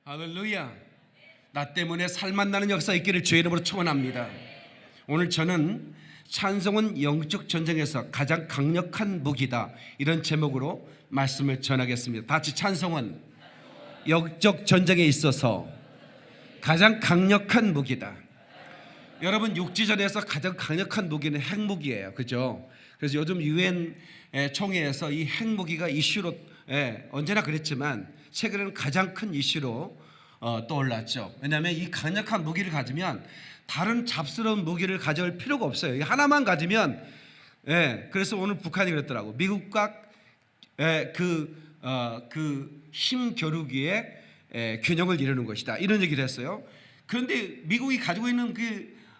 할렐루야. 나 때문에 살만 나는 역사 있기를 주의 이름으로 축원합니다. 오늘 저는 찬송은 영적 전쟁에서 가장 강력한 무기다, 이런 제목으로 말씀을 전하겠습니다. 같이 찬송은 영적 전쟁에 있어서 가장 강력한 무기다. 여러분, 육지전에서 가장 강력한 무기는 핵무기예요, 그죠? 그래서 요즘 유엔 총회에서 이 핵무기가 이슈로 언제나 그랬지만 최근에는 가장 큰 이슈로 떠올랐죠. 왜냐하면 이 강력한 무기를 가지면 다른 잡스러운 무기를 가져올 필요가 없어요. 이 하나만 가지면, 그래서 오늘 북한이 그랬더라고. 미국과 힘 겨루기의 균형을 이루는 것이다, 이런 얘기를 했어요. 그런데 미국이 가지고 있는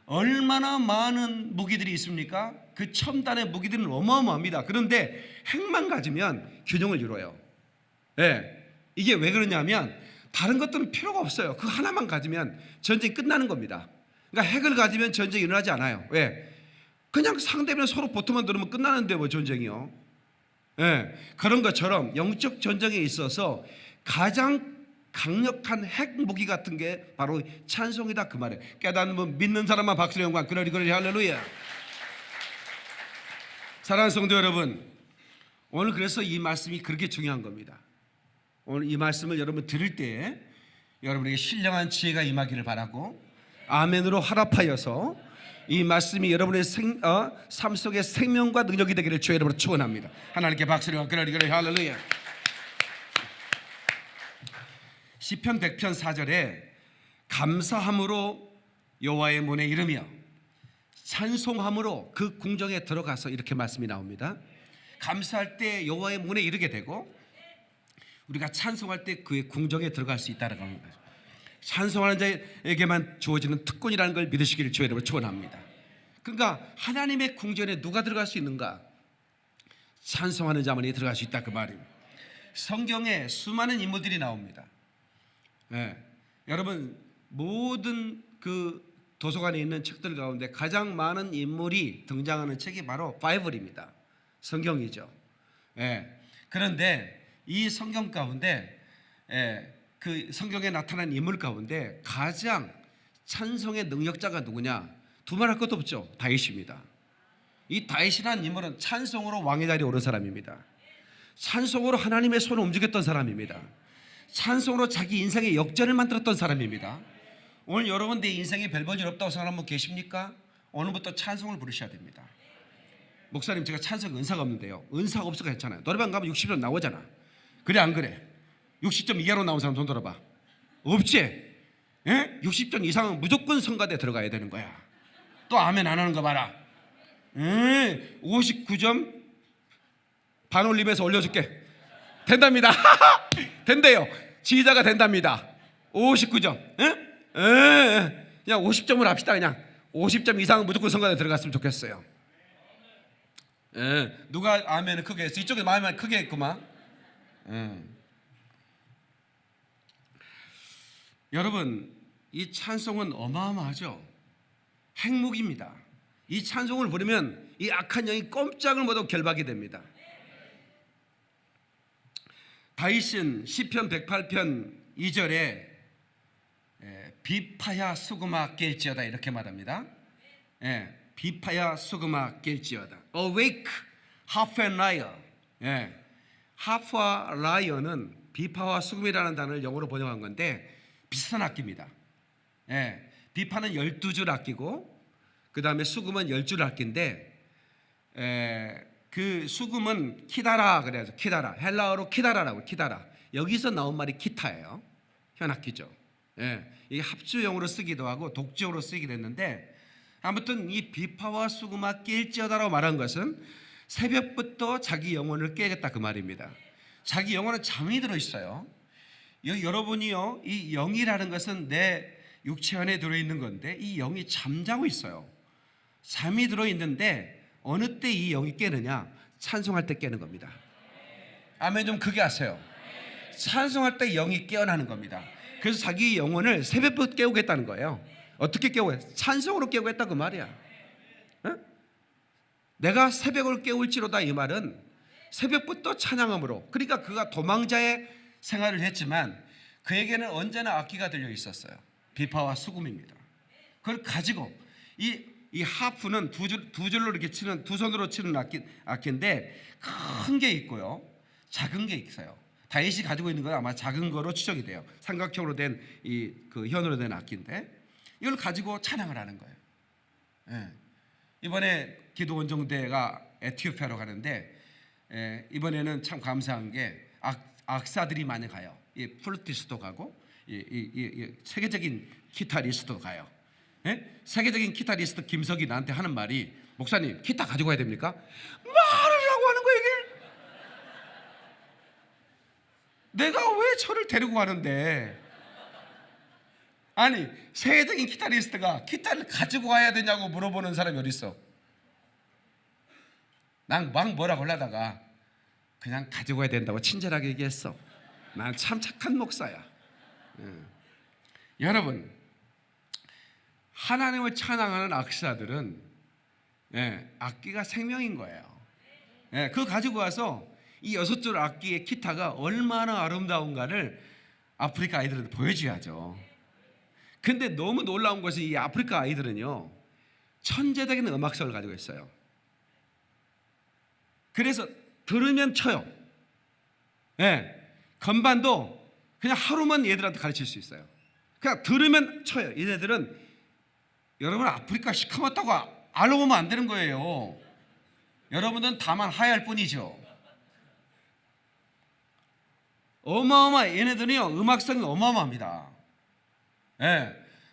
얼마나 많은 무기들이 있습니까? 그 첨단의 무기들은 어마어마합니다. 그런데 핵만 가지면 균형을 이뤄요. 이게 왜 그러냐면 다른 것들은 필요가 없어요. 그 하나만 가지면 전쟁이 끝나는 겁니다. 그러니까 핵을 가지면 전쟁이 일어나지 않아요. 왜? 그냥 상대면 서로 보트만 들으면 끝나는데 뭐 전쟁이요. 그런 것처럼 영적 전쟁에 있어서 가장 강력한 핵무기 같은 게 바로 찬송이다, 그 말이에요. 깨닫는 믿는 사람만 박수로 영광. 그러리 할렐루야. 사랑하는 성도 여러분, 오늘 그래서 이 말씀이 그렇게 중요한 겁니다. 오늘 이 말씀을 여러분 들을 때 여러분에게 신령한 지혜가 임하기를 바라고, 아멘으로 화답하여서 이 말씀이 여러분의 삶 속에 생명과 능력이 되기를 주의 이름으로 축원합니다. 하나님께 박수로 그러리 할렐루야. 시편 100편 4절에 감사함으로 여호와의 문에 이르며 찬송함으로 그 궁정에 들어가서 이렇게 말씀이 나옵니다. 감사할 때 여호와의 문에 이르게 되고, 우리가 찬송할 때 그의 궁정에 들어갈 수 있다는 겁니다. 찬송하는 자에게만 주어지는 특권이라는 걸 믿으시기를 주의 이름으로 축원합니다. 그러니까 하나님의 궁전에 누가 들어갈 수 있는가? 찬송하는 자만이 들어갈 수 있다, 그 말입니다. 성경에 수많은 인물들이 나옵니다. 여러분, 모든 그 도서관에 있는 책들 가운데 가장 많은 인물이 등장하는 책이 바로 바이블입니다. 성경이죠. 그런데 이 성경 가운데, 그 성경에 나타난 인물 가운데 가장 찬송의 능력자가 누구냐? 두말할 것도 없죠. 다윗입니다. 이 다윗이라는 인물은 찬송으로 왕의 자리에 오른 사람입니다. 찬송으로 하나님의 손을 움직였던 사람입니다. 찬송으로 자기 인생의 역전을 만들었던 사람입니다. 오늘 여러분, 내 인생에 별 볼 일 없다고 생각하는 분 계십니까? 오늘부터 찬송을 부르셔야 됩니다. 목사님, 제가 찬송 은사가 없는데요. 은사가 없어도 괜찮아요. 노래방 가면 60점 나오잖아. 그래 안 그래? 60점 이하로 나온 사람 손 들어봐. 없지? 60점 이상은 무조건 성가대 들어가야 되는 거야. 또 아멘 안 하는 거 봐라. 59점 반 올림에서 올려줄게. 된답니다. 된대요. 지휘자가 된답니다. 59점. 그냥 50점을 합시다. 그냥 50점 이상은 무조건 성가대 들어갔으면 좋겠어요. 누가 아멘을 크게 했어? 이쪽에 마음이 크게 했구만. 여러분, 이 찬송은 어마어마하죠. 핵무기입니다. 이 찬송을 부르면 이 악한 영이 꼼짝을 못하고 결박이 됩니다. 다윗은 시편 108편 2절에 비파야 수그마 깰지어다, 이렇게 말합니다. 비파야 수그마 깰지어다. Awake, harp and lyre. 하프와 라이어는 비파와 수금이라는 단어를 영어로 번역한 건데 비슷한 악기입니다. 비파는 12줄 악기고, 그 다음에 수금은 10줄 악기인데, 그 수금은 키다라 그래야죠. 키다라, 헬라어로 키다라라고. 키다라, 여기서 나온 말이 기타예요. 현악기죠. 이게 합주용으로 쓰기도 하고 독주용으로 쓰기도 했는데, 아무튼 이 비파와 수금아 깰지어다라고 말한 것은 새벽부터 자기 영혼을 깨겠다, 그 말입니다. 자기 영혼은 잠이 들어있어요. 여러분이요, 이 영이라는 것은 내 육체 안에 들어있는 건데 이 영이 잠자고 있어요. 잠이 들어있는데 어느 때 이 영이 깨느냐? 찬송할 때 깨는 겁니다. 아멘 좀 크게 하세요. 찬송할 때 영이 깨어나는 겁니다. 그래서 자기 영혼을 새벽부터 깨우겠다는 거예요. 어떻게 깨우겠다? 찬송으로 깨우겠다, 그 말이야. 내가 새벽을 깨울지로다, 이 말은 새벽부터 찬양함으로. 그러니까 그가 도망자의 생활을 했지만 그에게는 언제나 악기가 들려 있었어요. 비파와 수금입니다. 그걸 가지고 이 하프는 두 줄로 이렇게 치는, 두 손으로 치는 악기인데 큰 게 있고요, 작은 게 있어요. 다윗이 가지고 있는 건 아마 작은 거로 추정이 돼요. 삼각형으로 된 그 현으로 된 악기인데 이걸 가지고 찬양을 하는 거예요. 예. 이번에 기도원 정대가 에티오피아로 가는데 이번에는 참 감사한 게 악사들이 많이 가요. 플루티스도 가고 세계적인 기타리스트도 가요. 예? 세계적인 기타리스트 김석이 나한테 하는 말이, 목사님 기타 가지고 가야 됩니까? 말을 하고 하는 거예요. 이게 내가 왜 저를 데리고 가는데, 아니 세계적인 기타리스트가 기타를 가지고 가야 되냐고 물어보는 사람이 어디 있어? 난 막 뭐라고 하려다가 그냥 가지고 가야 된다고 친절하게 얘기했어. 난 참 착한 목사야. 여러분, 하나님을 찬양하는 악사들은 악기가 생명인 거예요. 그거 가지고 와서 이 6줄 악기의 기타가 얼마나 아름다운가를 아프리카 아이들한테 보여줘야죠. 근데 너무 놀라운 것이 이 아프리카 아이들은요, 천재적인 음악성을 가지고 있어요. 그래서 들으면 쳐요. 건반도 그냥 하루만 얘들한테 가르칠 수 있어요. 그냥 들으면 쳐요. 얘네들은, 여러분 아프리카 시커멓다고 알아보면 안 되는 거예요. 여러분은 다만 하야할 뿐이죠. 얘네들은요 음악성이 어마어마합니다.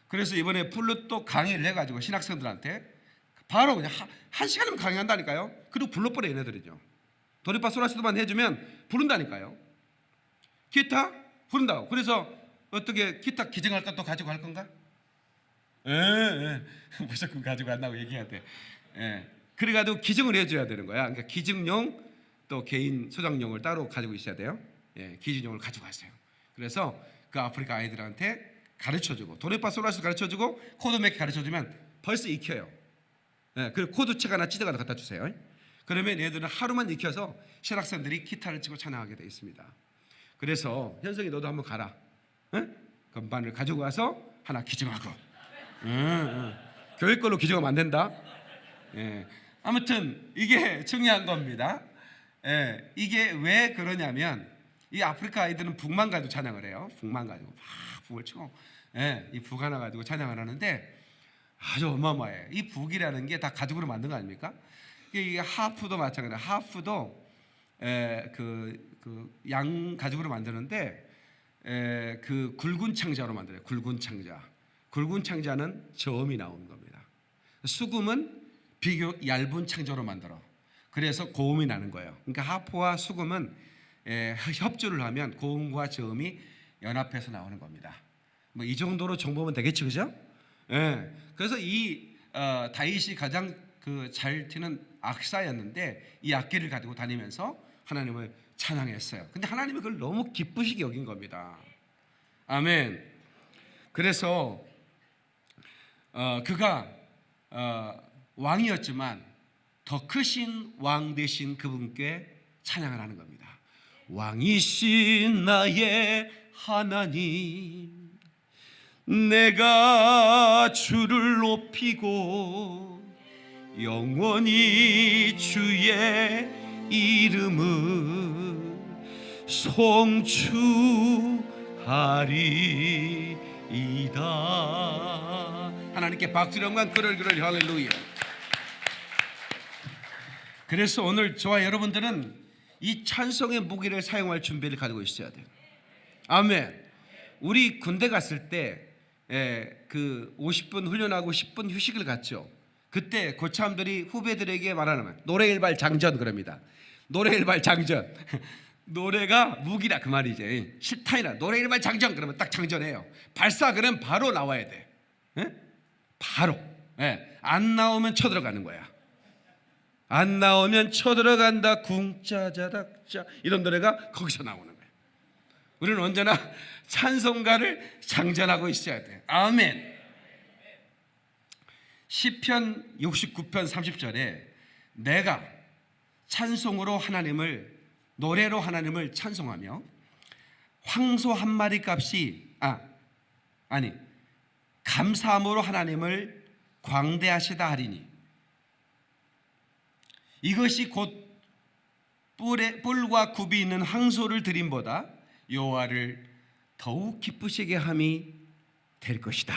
그래서 이번에 플룻도 강의를 해가지고 신학생들한테 바로 그냥 한 시간이면 강의한다니까요. 그리고 불러버려. 얘네들이죠. 도레파 소라시도만 해주면 부른다니까요. 기타 부른다고. 그래서 어떻게 기타 기증할 것도 가지고 갈 건가? 무조건 가지고 간다고 얘기해야 돼. 그래가지고 기증을 해줘야 되는 거야. 그러니까 기증용 또 개인 소장용을 따로 가지고 있어야 돼요. 기증용을 가지고 가세요. 그래서 그 아프리카 아이들한테 가르쳐주고, 도레파 소라시도 가르쳐주고, 코드맥 가르쳐주면 벌써 익혀요. 그리고 코드책 하나 찢어가지고 갖다 주세요. 그러면 얘들은 하루만 익혀서 신학생들이 기타를 치고 찬양하게 되어 있습니다. 그래서 현성이 너도 한번 가라. 건반을 가지고 가서 하나 기증하고. 교회 걸로 기증하면 안 된다. 아무튼 이게 중요한 겁니다. 이게 왜 그러냐면, 이 아프리카 아이들은 북만 가지고 찬양을 해요. 북만 가지고 막 북을 치고, 이 북 하나 가지고 찬양을 하는데 아주 어마어마해. 이 북이라는 게 다 가죽으로 만든 거 아닙니까? 이게 하프도 마찬가지예요. 하프도 그 양 가죽으로 만드는데 그 굵은 창자로 만들어요. 굵은 창자. 굵은 창자는 저음이 나오는 겁니다. 수금은 비교 얇은 창자로 만들어. 그래서 고음이 나는 거예요. 그러니까 하프와 수금은 협주를 하면 고음과 저음이 연합해서 나오는 겁니다. 뭐 이 정도로 정보면 되겠죠, 그죠? 그래서 다윗이 가장 잘 튀는 악사였는데 이 악기를 가지고 다니면서 하나님을 찬양했어요. 근데 하나님이 그걸 너무 기쁘시게 여긴 겁니다. 아멘. 그래서 그가 왕이었지만 더 크신 왕 되신 그분께 찬양을 하는 겁니다. 왕이신 나의 하나님, 내가 주를 높이고 영원히 주의 이름을 송축하리이다. 하나님께 박수로 영광 그럴 할렐루야. 그래서 오늘 저와 여러분들은 이 찬송의 무기를 사용할 준비를 가지고 있어야 돼요. 아멘. 우리 군대 갔을 때 그 50분 훈련하고 10분 휴식을 갖죠. 그때 고참들이 후배들에게 말하는 노래 일발 장전 그럽니다. 노래 일발 장전. 노래가 무기라 그 말이지. 실탄이라 노래 일발 장전 그러면 딱 장전해요. 발사 그러면 바로 나와야 돼. 바로. 안 나오면 쳐들어가는 거야. 안 나오면 쳐들어간다 궁짜자닥짜 이런 노래가 거기서 나오는 거예요. 우리는 언제나 찬송가를 장전하고 있어야 돼. 아멘. 시편 69편 30절에 내가 찬송으로 하나님을, 노래로 하나님을 찬송하며 황소 한 마리 값이 아니 감사함으로 하나님을 광대하시다 하리니 이것이 곧 뿔과 굽이 있는 황소를 드림보다 여호와를 더욱 기쁘시게 함이 될 것이다.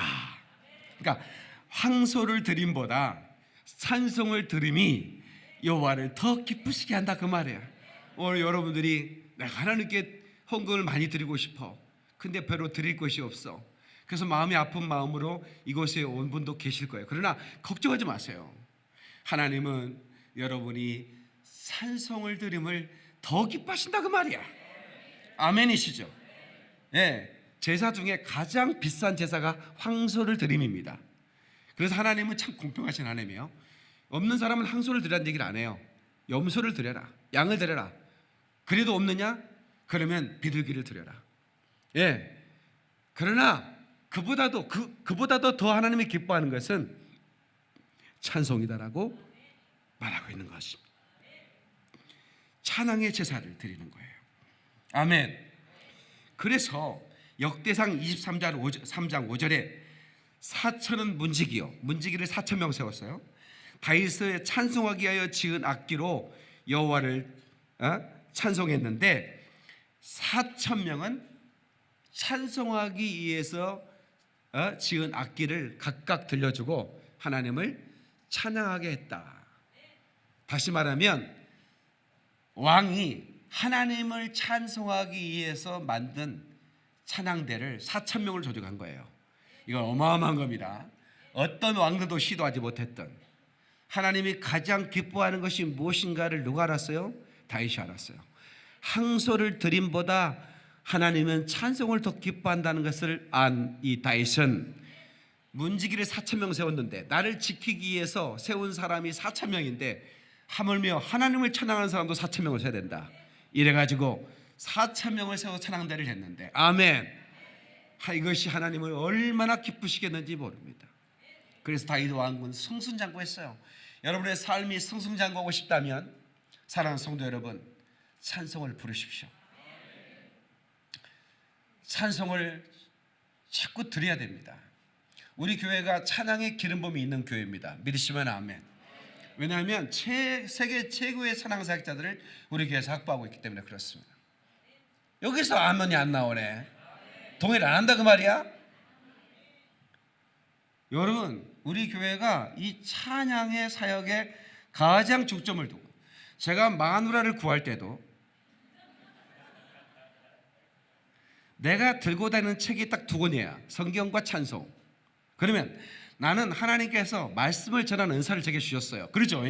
그러니까 황소를 드림보다 찬송을 드림이 여호와를 더 기쁘시게 한다 그 말이에요. 오늘 여러분들이 내가 하나님께 헌금을 많이 드리고 싶어. 근데 별로 드릴 것이 없어. 그래서 마음이 아픈 마음으로 이곳에 온 분도 계실 거예요. 그러나 걱정하지 마세요. 하나님은 여러분이 찬송을 드림을 더 기뻐하신다 그 말이야. 아멘이시죠? 예, 제사 중에 가장 비싼 제사가 황소를 드림입니다. 그래서 하나님은 참 공평하신 하나님이에요. 없는 사람은 황소를 드리라는 얘기를 안 해요. 염소를 드려라, 양을 드려라. 그래도 없느냐? 그러면 비둘기를 드려라. 예. 그러나 그보다도 더 하나님이 기뻐하는 것은 찬송이다라고 말하고 있는 것입니다. 찬양의 제사를 드리는 거예요. 아멘. 그래서 역대상 23장 5절에 사천은 문지기를 4,000명 세웠어요. 다윗의 찬송하기 위하여 지은 악기로 여호와를 찬송했는데 4,000명은 찬송하기 위해서 지은 악기를 각각 들려주고 하나님을 찬양하게 했다. 다시 말하면 왕이 하나님을 찬송하기 위해서 만든 찬양대를 4,000명을 조직한 거예요. 이건 어마어마한 겁니다. 어떤 왕들도 시도하지 못했던, 하나님이 가장 기뻐하는 것이 무엇인가를 누가 알았어요? 다윗이 알았어요. 황소를 드림보다 하나님은 찬송을 더 기뻐한다는 것을 안 이 다윗은 문지기를 4,000명 세웠는데 나를 지키기 위해서 세운 사람이 4,000명인데 하물며 하나님을 찬양하는 사람도 4,000명을 세워야 된다. 이래가지고 4,000명을 세워 찬양대를 했는데 아멘. 이것이 하나님을 얼마나 기쁘시겠는지 모릅니다. 그래서 다윗 왕은 승승장구했어요. 여러분의 삶이 승승장구하고 싶다면 사랑하는 성도 여러분, 찬송을 부르십시오. 찬송을 자꾸 드려야 됩니다. 우리 교회가 찬양의 기름붐이 있는 교회입니다. 믿으시면 아멘. 왜냐하면 세계 최고의 찬양 사역자들을 우리 교회에서 확보하고 있기 때문에 그렇습니다. 여기서 아멘이 안 나오네. 동의를 안 한다 그 말이야? 여러분, 우리 교회가 이 찬양의 사역에 가장 중점을 두고, 제가 마누라를 구할 때도 내가 들고 다니는 책이 딱 두 권이야. 성경과 찬송. 그러면 나는 하나님께서 말씀을 전하는 은사를 제게 주셨어요. 그렇죠?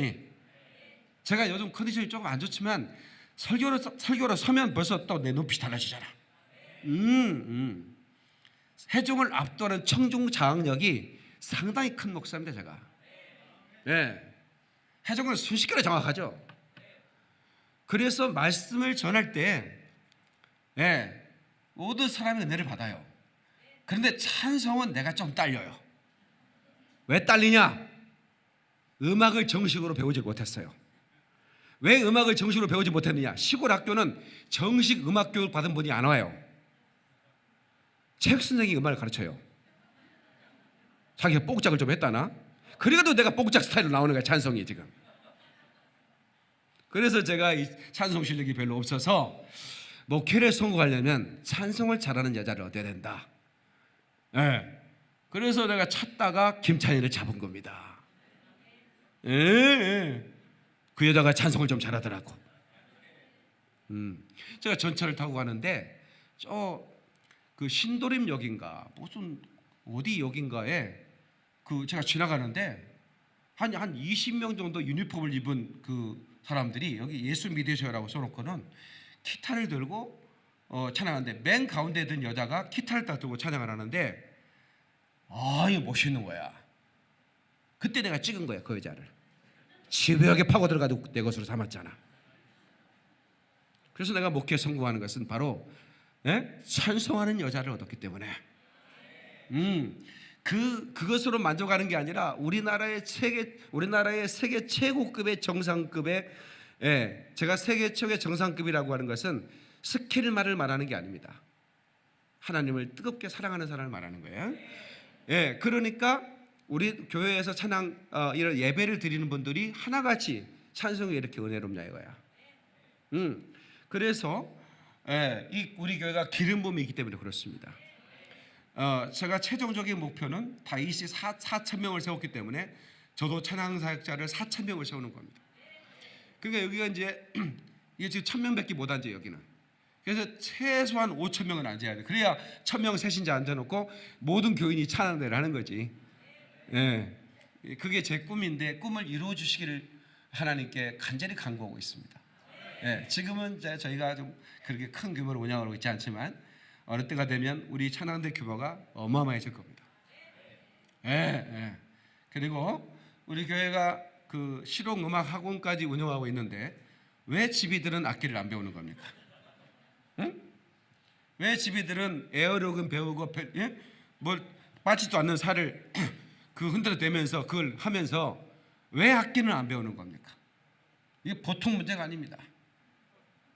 제가 요즘 컨디션이 조금 안 좋지만 설교로 서면 벌써 또 내 눈빛이 달라지잖아. 회중을 압도하는 청중 장악력이 상당히 큰 목사입니다. 제가. 회중을 순식간에 장악하죠. 그래서 말씀을 전할 때 모든 사람이 은혜를 받아요. 그런데 찬송은 내가 좀 딸려요. 왜 딸리냐? 음악을 정식으로 배우지 못했어요. 왜 음악을 정식으로 배우지 못했느냐? 시골 학교는 정식 음악 교육 받은 분이 안 와요. 체육 선생님이 음악을 가르쳐요. 자기가 뽕짝을 좀 했다나? 그래도 내가 뽕짝 스타일로 나오는 거야, 찬송이 지금. 그래서 제가 이 찬송 실력이 별로 없어서 목회를 성공하려면 찬송을 잘하는 여자를 얻어야 된다. 그래서 내가 찾다가 김찬희를 잡은 겁니다. 그 여자가 찬송을 좀 잘하더라고. 제가 전철을 타고 가는데 그 신도림역인가 무슨 어디 역인가에 제가 지나가는데 한 20명 정도 유니폼을 입은 그 사람들이 여기 예수 믿으셔라고 써놓고는 기타를 들고 찬양하는데 맨 가운데 든 여자가 기타를 딱 들고 찬양을 하는데 이거 멋있는 거야. 그때 내가 찍은 거야, 그 여자를. 집요하게 파고 들어가도 내 것으로 삼았잖아. 그래서 내가 목회에 성공하는 것은 바로 찬송하는 여자를 얻었기 때문에 그것으로 만족하는 게 아니라 우리나라의 세계 최고급의 정상급의 제가 세계 최고의 정상급이라고 하는 것은 스킬만을 말하는 게 아닙니다. 하나님을 뜨겁게 사랑하는 사람을 말하는 거예요. 예, 그러니까 우리 교회에서 찬양 이런 예배를 드리는 분들이 하나같이 찬송이 이렇게 은혜롭냐 이거야. 그래서 이 우리 교회가 기름 부음이 있기 때문에 그렇습니다. 제가 최종적인 목표는 다윗이 4,000명을 세웠기 때문에 저도 찬양 사역자를 4,000명을 세우는 겁니다. 그러니까 여기가 이제 이게 지금 1,000명밖에 못 앉아요 여기는. 그래서 최소한 5,000명은 앉아야 돼. 그래야 1,000명 세신자 앉아놓고 모든 교인이 찬양대를 하는 거지. 예, 그게 제 꿈인데 꿈을 이루어 주시기를 하나님께 간절히 간구하고 있습니다. 예, 지금은 저희가 좀 그렇게 큰 규모로 운영하고 있지 않지만 어느 때가 되면 우리 찬양대 규모가 어마어마해질 겁니다. 예. 그리고 우리 교회가 그 실용음악 학원까지 운영하고 있는데 왜 집이들은 악기를 안 배우는 겁니까? 응? 왜 집이들은 에어로금 배우고 뭘 빠지도 않는 살을 그 흔들어대면서 그걸 하면서 왜 악기는 안 배우는 겁니까? 이게 보통 문제가 아닙니다.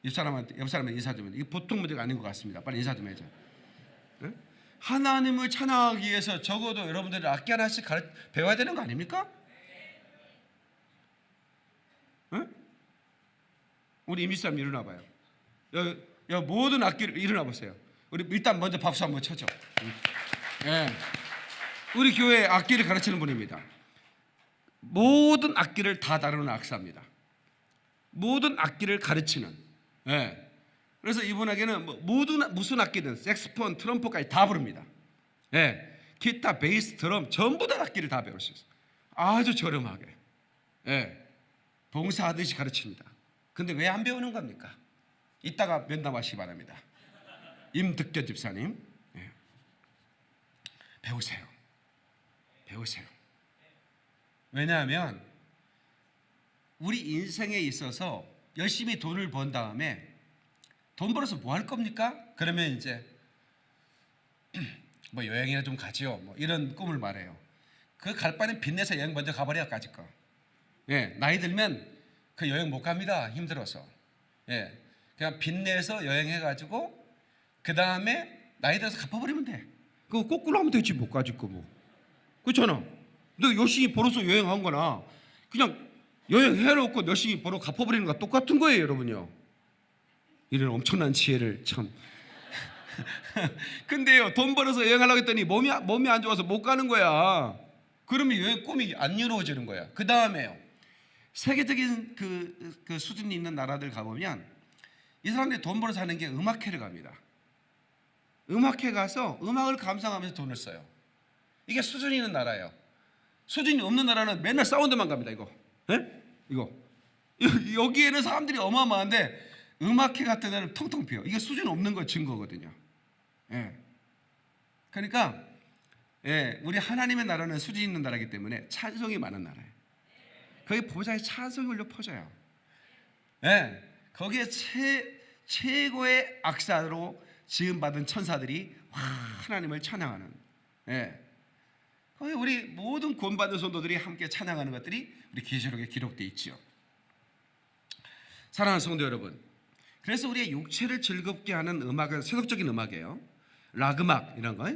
옆 사람한테 인사 좀 해. 이게 보통 문제가 아닌 것 같습니다. 빨리 인사 좀 해줘. 응? 하나님을 찬양하기 위해서 적어도 여러분들이 악기 하나씩 배워야 되는 거 아닙니까? 응? 우리 임시사님 일어나 봐요. 여기 모든 악기를 일어나 보세요. 우리 일단 먼저 박수 한번 쳐줘. 네. 우리 교회 악기를 가르치는 분입니다. 모든 악기를 다 다루는 악사입니다. 모든 악기를 가르치는. 네. 그래서 이분에게는 무슨 악기든 색스폰, 트럼프까지 다 부릅니다. 네. 기타, 베이스, 드럼 전부 다 악기를 다 배울 수 있어요. 아주 저렴하게. 네. 봉사하듯이 가르칩니다. 근데 왜 안 배우는 겁니까? 이따가 면담하시기 바랍니다. 임득견 집사님. 네. 배우세요. 왜냐하면 우리 인생에 있어서 열심히 돈을 번 다음에 돈 벌어서 뭐 할 겁니까? 그러면 이제 뭐 여행이나 좀 가지요. 뭐 이런 꿈을 말해요. 그 갈 바는 빚내서 여행 먼저 가버려야 까짓 거. 예, 나이 들면 그 여행 못 갑니다. 힘들어서. 예, 그냥 빚내서 여행해가지고 그 다음에 나이 들어서 갚아버리면 돼. 그거 거꾸로 하면 되지 못 가질 거 뭐. 그렇잖아. 너 열심히 벌어서 여행한 거나 그냥 여행해놓고 열심히 벌어 갚아버리는 거 똑같은 거예요, 여러분요. 이런 엄청난 지혜를 참. 근데요, 돈 벌어서 여행하려고 했더니 몸이 안 좋아서 못 가는 거야. 그러면 여행 꿈이 안 이루어지는 거야. 그 다음에요, 세계적인 그 수준이 있는 나라들 가보면 이 사람들이 돈 벌어서 하는 게 음악회를 갑니다. 음악회 가서 음악을 감상하면서 돈을 써요. 이게 수준이 있는 나라예요. 수준이 없는 나라는 맨날 사운드만 갑니다. 이거 여기에는 사람들이 어마어마한데 음악회 같은 데는 텅텅 비어. 이게 수준 없는 거 증거거든요. 예. 그러니까 우리 하나님의 나라는 수준 있는 나라이기 때문에 찬송이 많은 나라예요. 거기 보좌에 찬송이 울려 퍼져요. 예. 거기에 최고의 악사로 지음받은 천사들이 하나님을 찬양하는. 예. 거기 우리 모든 구원받은 성도들이 함께 찬양하는 것들이 우리 계시록에 기록되어 있지요. 사랑하는 성도 여러분, 그래서 우리의 육체를 즐겁게 하는 음악은 세속적인 음악이에요. 락음악 이런 거,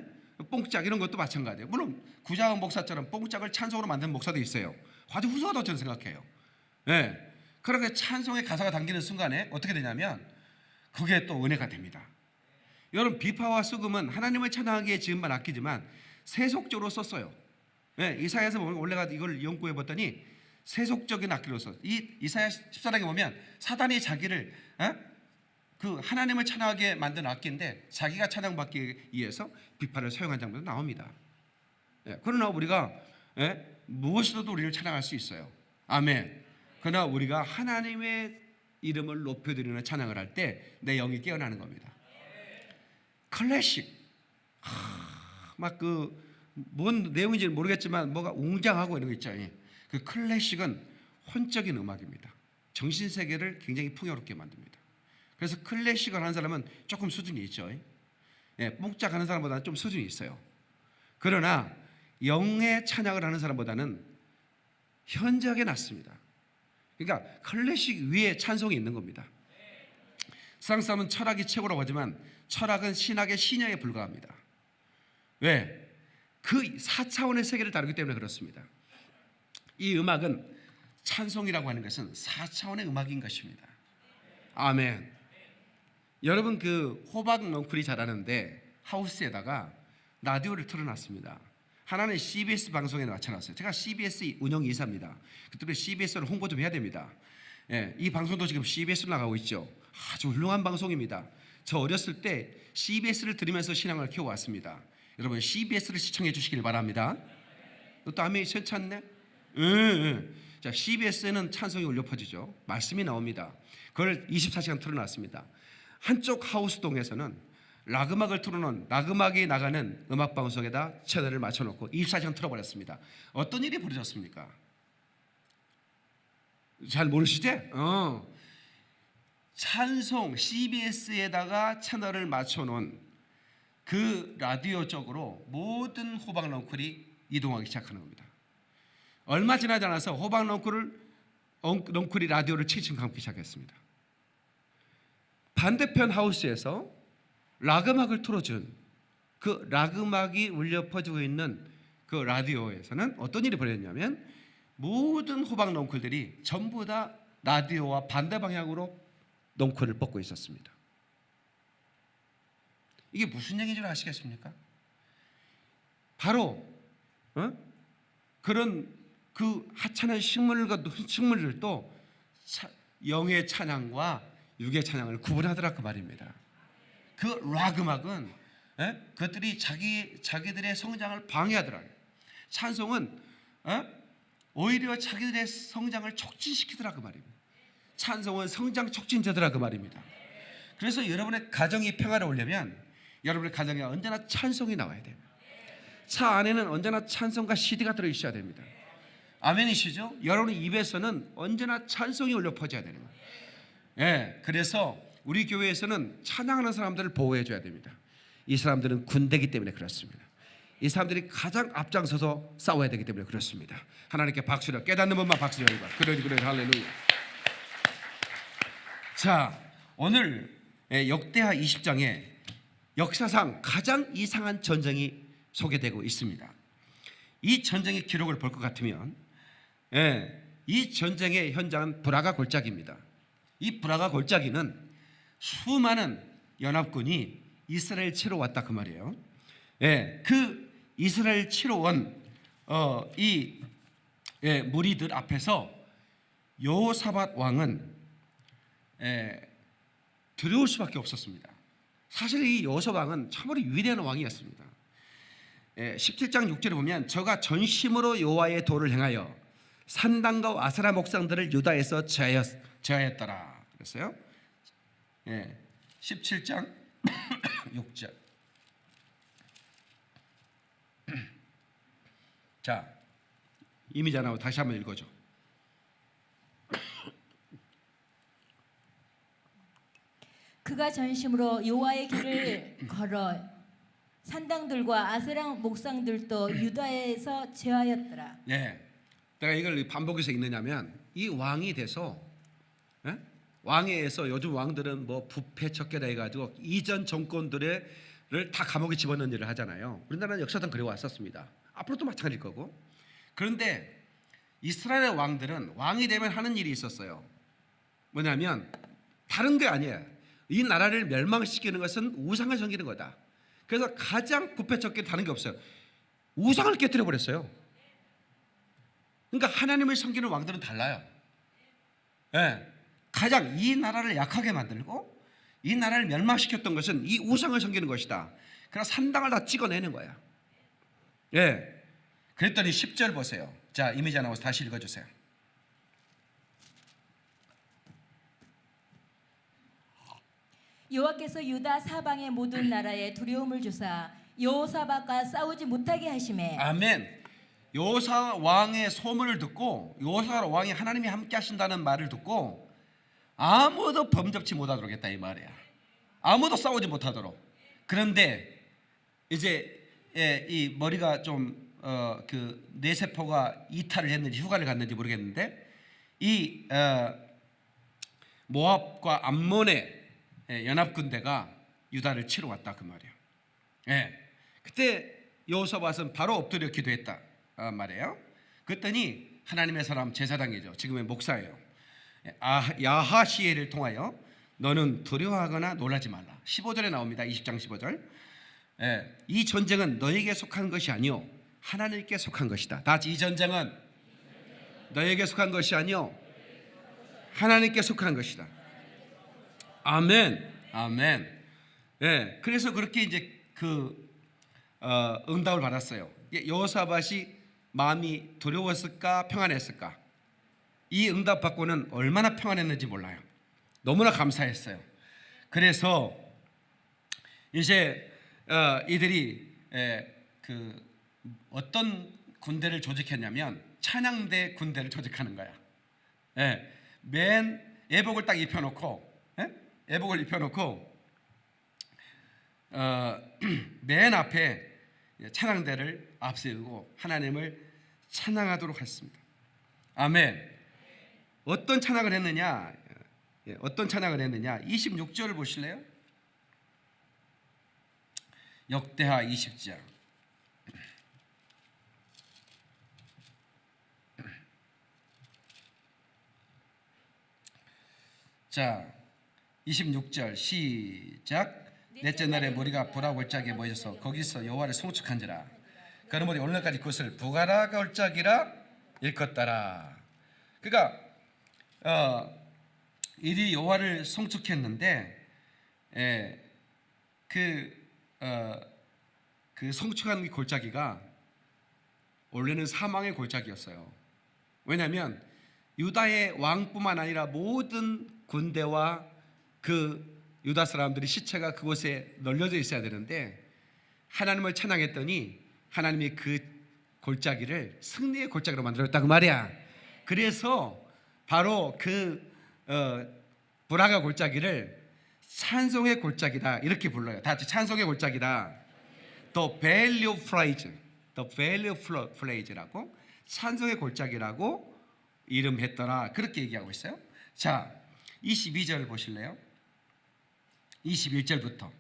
뽕짝 이런 것도 마찬가지예요. 물론 구자원 목사처럼 뽕짝을 찬송으로 만든 목사도 있어요. 아주 후소하다고 저는 생각해요. 네. 그렇게 찬송의 가사가 담기는 순간에 어떻게 되냐면 그게 또 은혜가 됩니다. 여러분, 비파와 수금은 하나님을 찬양하기에 지음만 악기지만 세속적으로 썼어요. 네, 이사야에서 보면 원래가 이걸 연구해 봤더니 세속적인 악기로서 이 이사야 14장에 보면 사단이 자기를 그 하나님을 찬양하게 만든 악기인데 자기가 찬양받기 위해서 비파를 사용한 장면도 나옵니다. 그러나 우리가 무엇으로도 우리를 찬양할 수 있어요. 아멘. 그러나 우리가 하나님의 이름을 높여드리는 찬양을 할 때 내 영이 깨어나는 겁니다. 클래식 막 뭔 내용인지는 모르겠지만 뭐가 웅장하고 이런 거 있잖아요. 그 클래식은 혼적인 음악입니다. 정신세계를 굉장히 풍요롭게 만듭니다. 그래서 클래식을 하는 사람은 조금 수준이 있죠. 뽕짝 하는 사람보다는 좀 수준이 있어요. 그러나 영의 찬양을 하는 사람보다는 현저하게 낮습니다. 그러니까 클래식 위에 찬송이 있는 겁니다. 세상 사람은 철학이 최고라고 하지만 철학은 신학의 신여에 불과합니다. 왜? 그 4차원의 세계를 다루기 때문에 그렇습니다. 이 음악은 찬송이라고 하는 것은 4차원의 음악인 것입니다. 아멘. 여러분 그 호박 넝쿨이 잘하는데 하우스에다가 라디오를 틀어놨습니다. 하나는 CBS 방송에 맞춰놨어요. 제가 CBS 운영이사입니다. 그때 CBS를 홍보 좀 해야 됩니다. 예, 이 방송도 지금 CBS로 나가고 있죠. 아주 훌륭한 방송입니다. 저 어렸을 때 CBS를 들으면서 신앙을 키워왔습니다. 여러분 CBS를 시청해 주시길 바랍니다. 또 아멘 괜찮네? 자, CBS에는 찬송이 울려 퍼지죠. 말씀이 나옵니다. 그걸 24시간 틀어놨습니다. 한쪽 하우스동에서는 락음악을 틀어놓은 락음악이 나가는 음악방송에다 채널을 맞춰놓고 24시간 틀어버렸습니다. 어떤 일이 벌어졌습니까? 잘 모르시지? 찬송 CBS에다가 채널을 맞춰놓은 그 라디오 쪽으로 모든 호박 넝쿨이 이동하기 시작하는 겁니다. 얼마 지나지 않아서 호박 넝쿨이 라디오를 치친 감기 시작했습니다. 반대편 하우스에서 락음악을 틀어준 그 락음악이 울려 퍼지고 있는 그 라디오에서는 어떤 일이 벌어졌냐면 모든 호박 넝쿨들이 전부 다 라디오와 반대 방향으로 넝쿨을 뻗고 있었습니다. 이게 무슨 얘기인 줄 아시겠습니까? 바로 그런 그 하찮은 식물들도 영의 찬양과 육의 찬양을 구분하더라 그 말입니다. 그 락 음악은 그것들이 자기들의 성장을 방해하더라고요. 찬송은 오히려 자기들의 성장을 촉진시키더라 그 말입니다. 찬송은 성장 촉진제더라 그 말입니다. 그래서 여러분의 가정이 평화로우려면 여러분의 가정에 언제나 찬송이 나와야 됩니다. 차 안에는 언제나 찬송과 CD가 들어있어야 됩니다. 아멘이시죠? 여러분의 입에서는 언제나 찬송이 울려 퍼져야 되는 거예요. 예, 그래서 우리 교회에서는 찬양하는 사람들을 보호해 줘야 됩니다. 이 사람들은 군대이기 때문에 그렇습니다. 이 사람들이 가장 앞장서서 싸워야 되기 때문에 그렇습니다. 하나님께 박수를 깨닫는 분만 박수를 해봐. 그래 할렐루야. 자, 오늘 역대하 20장에 역사상 가장 이상한 전쟁이 소개되고 있습니다. 이 전쟁의 기록을 볼 것 같으면 이 전쟁의 현장은 브라가 골짜기입니다. 이 브라가 골짜기는 수많은 연합군이 이스라엘 치러 왔다 그 말이에요. 그 이스라엘 치러 온 이 무리들 앞에서 여호사밧 왕은 두려울 수밖에 없었습니다. 사실 이 여호사밧 왕은 참으로 위대한 왕이었습니다. 17장 6절에 보면 저가 전심으로 여호와의 도를 행하여 산당과 아세라 목상들을 유다에서 제하였더라 그랬어요. 17장 6절. 자, 이미자 나오고 다시 한번 읽어줘. 그가 전심으로 여호와의 길을 걸어 산당들과 아세라 목상들도 유다에서 제하였더라. 내가 이걸 반복해서 읽느냐면 이 왕이 돼서 왕에서 요즘 왕들은 뭐 부패 척결해 가지고 이전 정권들을 다 감옥에 집어넣는 일을 하잖아요. 우리나라는 역사상 그래 왔었습니다. 앞으로도 마찬가지일 거고. 그런데 이스라엘의 왕들은 왕이 되면 하는 일이 있었어요. 뭐냐면 다른 게 아니에요. 이 나라를 멸망시키는 것은 우상을 섬기는 거다. 그래서 가장 부패 척결 다른 게 없어요. 우상을 깨뜨려 버렸어요. 그러니까 하나님을 섬기는 왕들은 달라요. 가장 이 나라를 약하게 만들고 이 나라를 멸망시켰던 것은 이 우상을 섬기는 것이다. 그래서 산당을 다 찍어내는 거야. 그랬더니 10절 보세요. 자, 이미지 나와서 다시 읽어주세요. 여호와께서 유다 사방의 모든 나라에 두려움을 주사 여호사밧과 싸우지 못하게 하시매. 아멘. 여호사 왕의 소문을 듣고 여호사 왕이 하나님이 함께 하신다는 말을 듣고 아무도 범접치 못하도록 했다 이 말이야. 아무도 싸우지 못하도록. 그런데 이제 이 머리가 좀 그 뇌세포가 이탈을 했는지 휴가를 갔는지 모르겠는데 이 모압과 암몬의 연합군대가 유다를 치러 왔다 그 말이에요. 예. 그때 여호사밧은 바로 엎드려 기도했다 말이에요. 그랬더니 하나님의 사람 제사장이죠. 지금의 목사예요. 야하시엘을 통하여 너는 두려워하거나 놀라지 말라. 15절에 나옵니다. 20장 15절. 예. 이 전쟁은 너에게 속한 것이 아니요 하나님께 속한 것이다. 다 같이 이 전쟁은 너에게 속한 것이 아니요 하나님께 속한 것이다. 아멘. 아멘. 예. 그래서 그렇게 이제 응답을 받았어요. 여호사밧이 마음이 두려웠을까 평안했을까? 이 응답 받고는 얼마나 평안했는지 몰라요. 너무나 감사했어요. 그래서 이제 이들이 어떤 군대를 조직했냐면 찬양대 군대를 조직하는 거야. 맨 예복을 딱 입혀놓고, 예복을 입혀놓고 맨 앞에 찬양대를 앞세우고 하나님을 찬양하도록 했습니다. 아멘. 어떤 찬양을 했느냐? 어떤 찬양을 했느냐? 26절을 보실래요? 역대하 20장. 자, 26절 시작. 넷째 날에 머리가 보라골짜기에 모여서 거기서 여호와를 송축한지라. 그러므로 오늘까지 그것을 부가라 골짜기라 일컫더라. 그러니까 이리 여호와를 송축했는데 그 송축한 골짜기가 원래는 사망의 골짜기였어요. 왜냐하면 유다의 왕뿐만 아니라 모든 군대와 그 유다 사람들이 시체가 그곳에 널려져 있어야 되는데 하나님을 찬양했더니 하나님이 그 골짜기를 승리의 골짜기로 만들었다 그 말이야. 그래서 바로 그 브라가 골짜기를 찬송의 골짜기다 이렇게 불러요. 다 같이 찬송의 골짜기다. The Valley of Praise, The Valley of Praise라고 찬송의 골짜기라고 이름했더라. 그렇게 얘기하고 있어요. 자, 22절 보실래요? 21절부터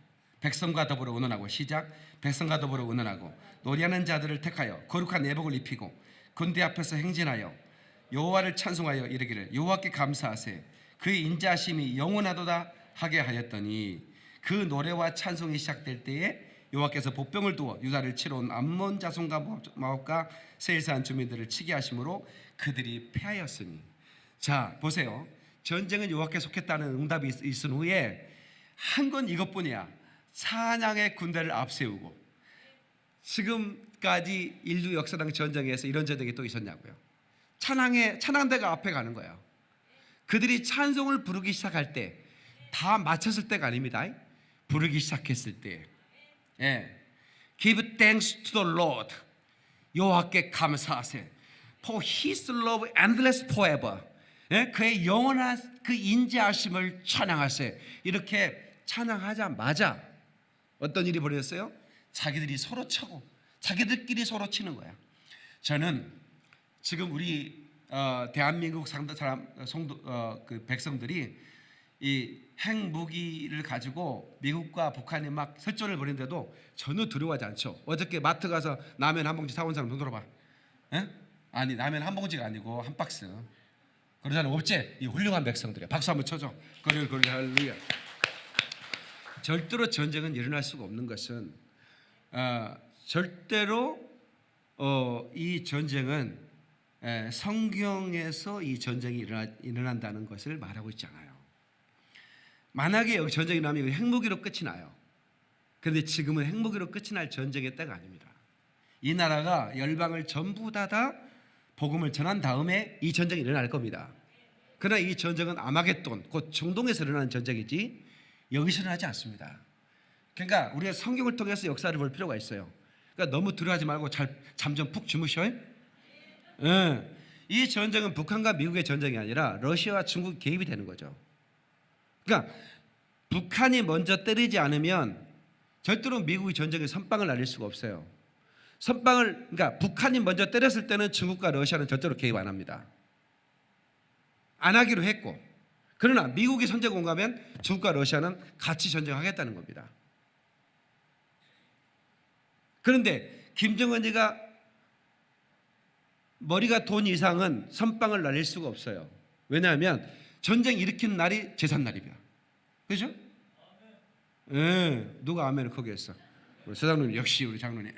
백성과 더불어 의논하고 시작. 백성과 더불어 의논하고 노래하는 자들을 택하여 거룩한 내복을 입히고 군대 앞에서 행진하여 여호와를 찬송하여 이르기를 여호와께 감사하세 그의 인자하심이 영원하도다 하게 하였더니 그 노래와 찬송이 시작될 때에 여호와께서 복병을 두어 유다를 치러 온 암몬 자손과 마옥과 세일산 주민들을 치게 하심으로 그들이 패하였으니. 자, 보세요. 전쟁은 여호와께 속했다는 응답이 있은 후에 한 건 이것뿐이야. 찬양의 군대를 앞세우고. 지금까지 인류 역사상 전쟁에서 이런 전쟁이 또 있었냐고요. 찬양대가 앞에 가는 거예요. 그들이 찬송을 부르기 시작할 때 다 마쳤을 때가 아닙니다. 부르기 시작했을 때. Give thanks to the Lord. 여호와께 감사하세. For His love endless forever. 그의 영원한 그 인자하심을 찬양하세. 이렇게 찬양하자마자 어떤 일이 벌어졌어요? 자기들이 서로 쳐고 자기들끼리 서로 치는 거야. 저는 지금 우리 대한민국 그 백성들이 이 핵무기를 가지고 미국과 북한이 막 설전을 벌이는데도 전혀 두려워하지 않죠. 어저께 마트 가서 라면 한 봉지 사온 사람 손 들어봐. 아니 라면 한 봉지가 아니고 한 박스. 그런 사람 없지? 이 훌륭한 백성들이야. 박수 한번 쳐줘. 그래 할렐루야. 절대로 전쟁은 일어날 수가 없는 것은 절대로 이 전쟁은 성경에서 이 전쟁이 일어난다는 것을 말하고 있지 않아요. 만약에 여기 전쟁이 나면 핵무기로 끝이 나요. 그런데 지금은 핵무기로 끝이 날 전쟁의 때가 아닙니다. 이 나라가 열방을 전부 다 복음을 전한 다음에 이 전쟁이 일어날 겁니다. 그러나 이 전쟁은 아마겟돈, 곧 중동에서 일어나는 전쟁이지 여기서 일어나지 않습니다. 그러니까 우리가 성경을 통해서 역사를 볼 필요가 있어요. 그러니까 너무 두려워하지 말고 잠 좀 푹 주무셔. 이 전쟁은 북한과 미국의 전쟁이 아니라 러시아와 중국 개입이 되는 거죠. 그러니까 북한이 먼저 때리지 않으면 절대로 미국이 전쟁에 선빵을 날릴 수가 없어요. 그러니까 북한이 먼저 때렸을 때는 중국과 러시아는 절대로 개입 안 합니다. 안 하기로 했고, 그러나 미국이 선제 공격하면 중국과 러시아는 같이 전쟁하겠다는 겁니다. 그런데 김정은이가 머리가 돈 이상은 선빵을 날릴 수가 없어요. 왜냐하면 전쟁 일으킨 날이 제삿날이야. 그죠? 누가 아멘을 크게 했어? 우리 서장로님, 역시 우리 장로님.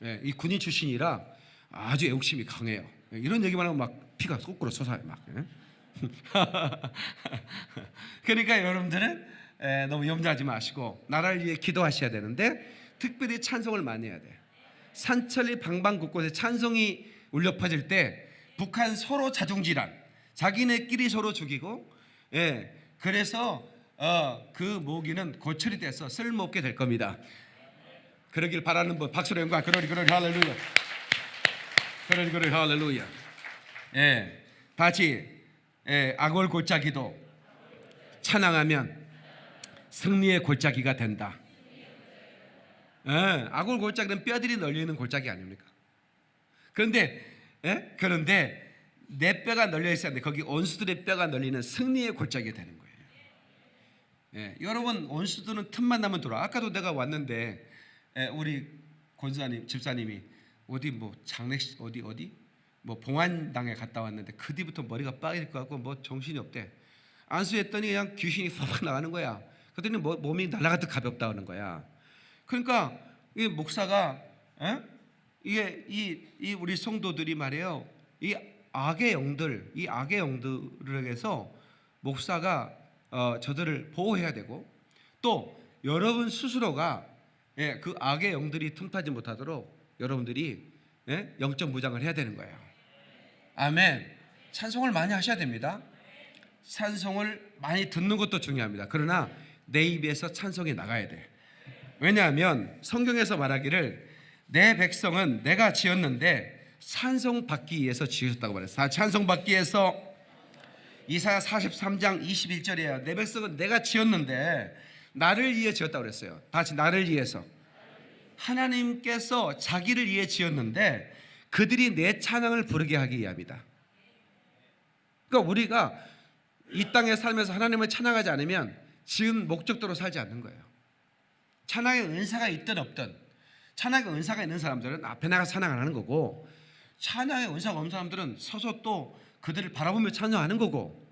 예, 이 군인 출신이라 아주 애국심이 강해요. 이런 얘기만 하면 막 피가 거꾸로 솟아요. 막. 그러니까 여러분들은 너무 염려하지 마시고 나라를 위해 기도하셔야 되는데 특별히 찬송을 많이 해야 돼. 산천리 방방 곳곳에 찬송이 울려 퍼질 때 북한 서로 자중질환, 자기네끼리 서로 죽이고, 그래서 그 모기는 고철이 돼서 쓸모없게 될 겁니다. 그러길 바라는 분 박수로 영광. 그러리 할렐루야. 그러리 할렐루야. 다시 아골 골짜기도 찬양하면 승리의 골짜기가 된다. 아골 골짜기는 뼈들이 널려 있는 골짜기 아닙니까? 그런데 내 뼈가 널려 있어야 돼. 거기 원수들의 뼈가 널리는 승리의 골짜기가 되는 거예요. 여러분, 원수들은 틈만 나면 들어와. 아까도 내가 왔는데 우리 권사님, 집사님이 어디 뭐 장례식 어디 뭐 봉안당에 갔다 왔는데 그 뒤부터 머리가 빠질 것 같고 뭐 정신이 없대. 안수했더니 그냥 귀신이 팍 나가는 거야. 그랬더니 몸이 날아가듯 가볍다 하는 거야. 그러니까 이 목사가 이게 이 우리 성도들이 말이에요. 이 악의 영들에게서 목사가 저들을 보호해야 되고 또 여러분 스스로가 그 악의 영들이 틈타지 못하도록 여러분들이 영적 무장을 해야 되는 거예요. 아멘. 찬송을 많이 하셔야 됩니다. 찬송을 많이 듣는 것도 중요합니다. 그러나 내 입에서 찬송이 나가야 돼. 왜냐하면 성경에서 말하기를 내 백성은 내가 지었는데 찬송받기 위해서 지으셨다고 말했어요. 찬송받기 위해서. 이사야 43장 21절이에요. 내 백성은 내가 지었는데 나를 위해 지었다고 그랬어요. 다시 나를 위해서. 하나님께서 자기를 위해 지었는데 그들이 내 찬양을 부르게 하기 위함이다. 그러니까 우리가 이 땅에 살면서 하나님을 찬양하지 않으면 지은 목적대로 살지 않는 거예요. 찬양의 은사가 있든 없든 찬양의 은사가 있는 사람들은 앞에 나가 찬양을 하는 거고 찬양의 은사가 없는 사람들은 서서 또 그들을 바라보며 찬양하는 거고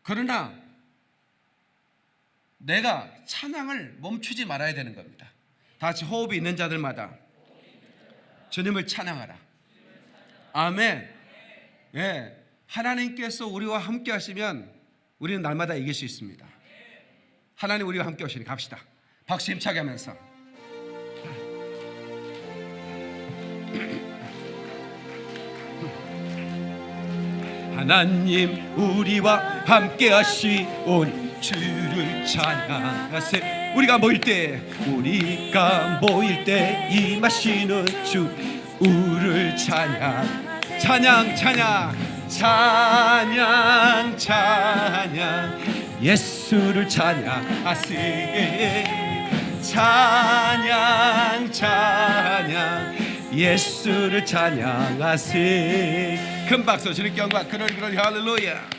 그러나 내가 찬양을 멈추지 말아야 되는 겁니다. 다 같이 호흡이 있는 자들마다 주님을 찬양하라. 아멘. 하나님께서 우리와 함께 하시면 우리는 날마다 이길 수 있습니다. 하나님 우리와 함께 하시니 갑시다. 박수 힘차게 하면서 하나님 우리와 함께 하시오니 주를 찬양하세. 우리가 모일 때 임하시는 주 우를 찬양 예수를 찬양하세. 예수를 찬양하세. 큰 박수 주님께 영광. 그러리 할렐루야.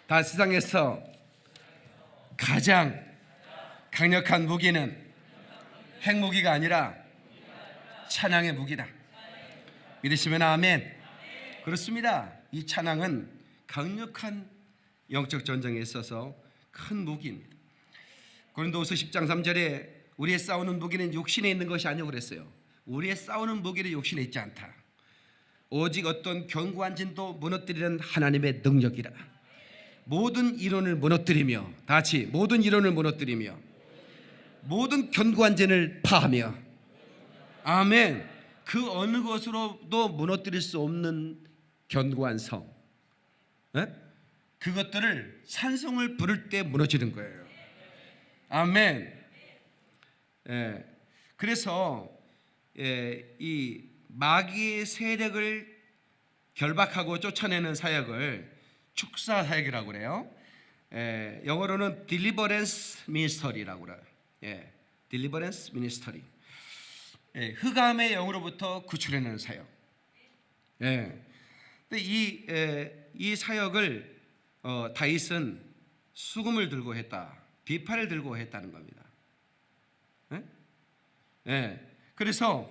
다 세상에서 가장 강력한 무기는 핵무기가 아니라 찬양의 무기다. 믿으시면 아멘. 그렇습니다. 이 찬양은 강력한 영적 전쟁에 있어서 큰 무기입니다. 고린도후서 10장 3절에 우리의 싸우는 무기는 육신에 있는 것이 아니고 그랬어요. 우리의 싸우는 무기는 육신에 있지 않다. 오직 어떤 견고한 진도 무너뜨리는 하나님의 능력이라. 모든 이론을 무너뜨리며 다 같이 모든 이론을 무너뜨리며 모든 견고한 진을 파하며 아멘. 그 어느 것으로도 무너뜨릴 수 없는 견고한 성 그것들을 찬송을 부를 때 무너지는 거예요. 아멘. 그래서 이 마귀의 세력을 결박하고 쫓아내는 사역을 축사 사역이라고 그래요. 영어로는 deliverance ministry라고 그래요. deliverance ministry. 흑암의 영으로부터 구출해내는 사역. 근데 이 사역을 다윗은 수금을 들고 했다, 비파를 들고 했다는 겁니다. 예. 그래서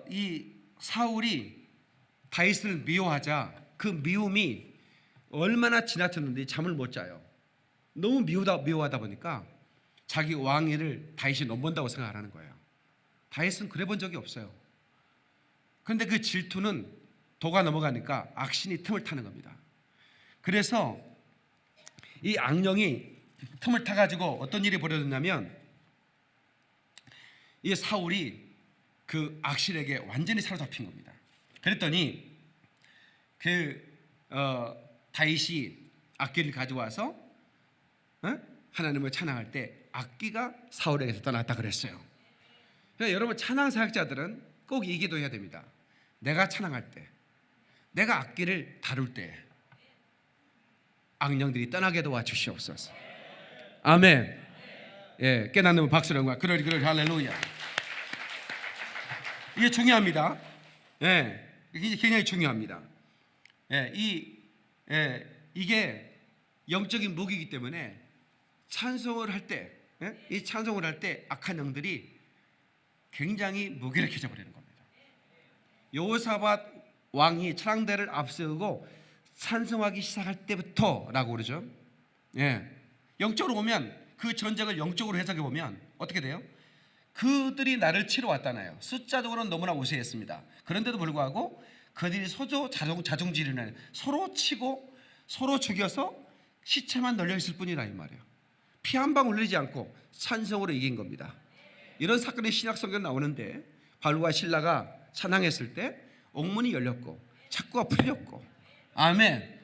이 사울이 다윗을 미워하자 그 미움이 얼마나 지나쳤는지 잠을 못 자요. 너무 미워하다 보니까 자기 왕위를 다윗이 넘본다고 생각하는 거예요. 다윗은 그래 본 적이 없어요. 그런데 그 질투는 도가 넘어가니까 악신이 틈을 타는 겁니다. 그래서 이 악령이 틈을 타가지고 어떤 일이 벌어졌냐면 이 사울이 그 악신에게 완전히 사로잡힌 겁니다. 그랬더니 다윗이 악기를 가져와서 하나님을 찬양할 때 악기가 사울에게서 떠났다 그랬어요. 그러니까 여러분 찬양 사역자들은 꼭 이 기도해야 됩니다. 내가 찬양할 때, 내가 악기를 다룰 때 악령들이 떠나게 도와주시옵소서. 아멘. 예, 깨닫는 박수령과 그러리 할렐루야. 이게 중요합니다. 예, 이게 굉장히 중요합니다. 예, 이게 영적인 무기이기 때문에 찬송을 할 때, 이 찬송을 할 때 악한 영들이 굉장히 무기력해져 버리는 겁니다. 여호사밧 왕이 찬양대를 앞세우고 찬송하기 시작할 때부터라고 그러죠. 예, 영적으로 보면 그 전쟁을 영적으로 해석해 보면 어떻게 돼요? 그들이 나를 치러 왔다나요. 숫자적으로는 너무나 우세했습니다. 그런데도 불구하고 그들이 서로 자중질이는 서로 치고 서로 죽여서 시체만 널려 있을 뿐이라 이 말이에요. 피 한 방 흘리지 않고 찬송으로 이긴 겁니다. 이런 사건이 신약 성경에 나오는데 바울과 실라가 찬양했을 때 옥문이 열렸고 착고가 풀렸고, 아멘.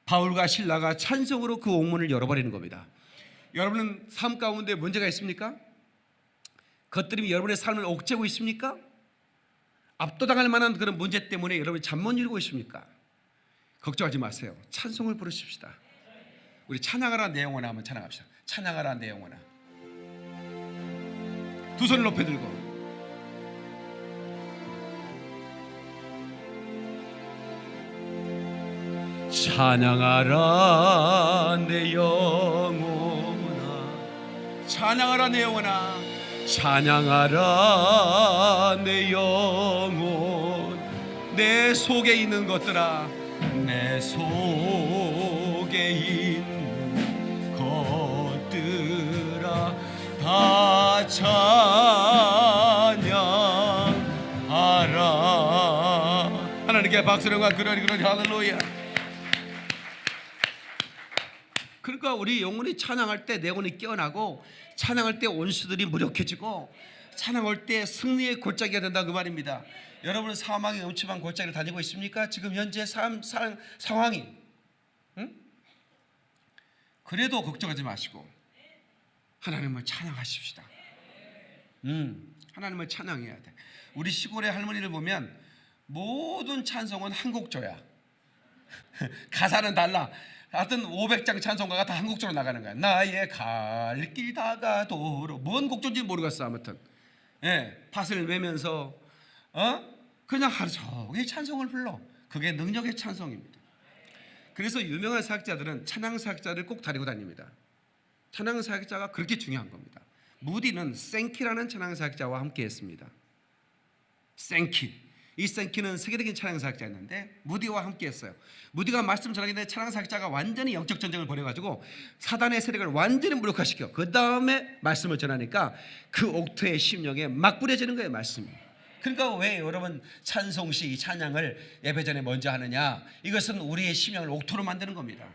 바울과 실라가 찬송으로 그 옥문을 열어버리는 겁니다. 여러분은 삶 가운데 문제가 있습니까? 것들이 여러분의 삶을 옥죄고 있습니까? 압도당할 만한 그런 문제 때문에 여러분이 잠 못 이루고 있습니까? 걱정하지 마세요. 찬송을 부르십시다. 우리 찬양하라 내 영혼아 한번 찬양합시다. 찬양하라 내 영혼아. 두 손을 높여 들고 찬양하라 내 영혼아, 찬양하라 내 영혼아, 찬양하라 내 영혼, 내 속에 있는 것들아, 내 속에 있는 것들아 다 찬양하라. 하나님께 박수령과 그러리 할렐루야. 그러니까 우리 영혼이 찬양할 때 내 영혼이 깨어나고, 찬양할 때 온수들이 무력해지고, 찬양할 때 승리의 골짜기가 된다 그 말입니다. 여러분은 사망의 음침한 골짜기를 다니고 있습니까? 지금 현재 상황이 그래도 걱정하지 마시고 하나님을 찬양하십시다. 하나님을 찬양해야 돼. 우리 시골의 할머니를 보면 모든 찬송은 한 곡조야. 가사는 달라. 하여튼 500장 찬송가가 다 한 곡조로 나가는 거야. 나의 갈 길 다가도록, 뭔 곡조인지 모르겠어. 아무튼 팥을 매면서 그냥 하루 종일 찬송을 불러. 그게 능력의 찬송입니다. 그래서 유명한 사역자들은 찬양 사역자를 꼭 다니고 다닙니다. 찬양 사역자가 그렇게 중요한 겁니다. 무디는 생키라는 찬양 사역자와 함께 했습니다. 생키. 이 생키는 세계적인 찬양 사역자였는데 무디와 함께 했어요. 무디가 말씀 전하기에 찬양 사역자가 완전히 영적 전쟁을 벌여가지고 사단의 세력을 완전히 무력화시켜 그 다음에 말씀을 전하니까 그 옥토의 심령에 막 뿌려지는 거예요, 말씀이. 그러니까 왜 여러분 찬송시 이 찬양을 예배전에 먼저 하느냐? 이것은 우리의 심령을 옥토로 만드는 겁니다.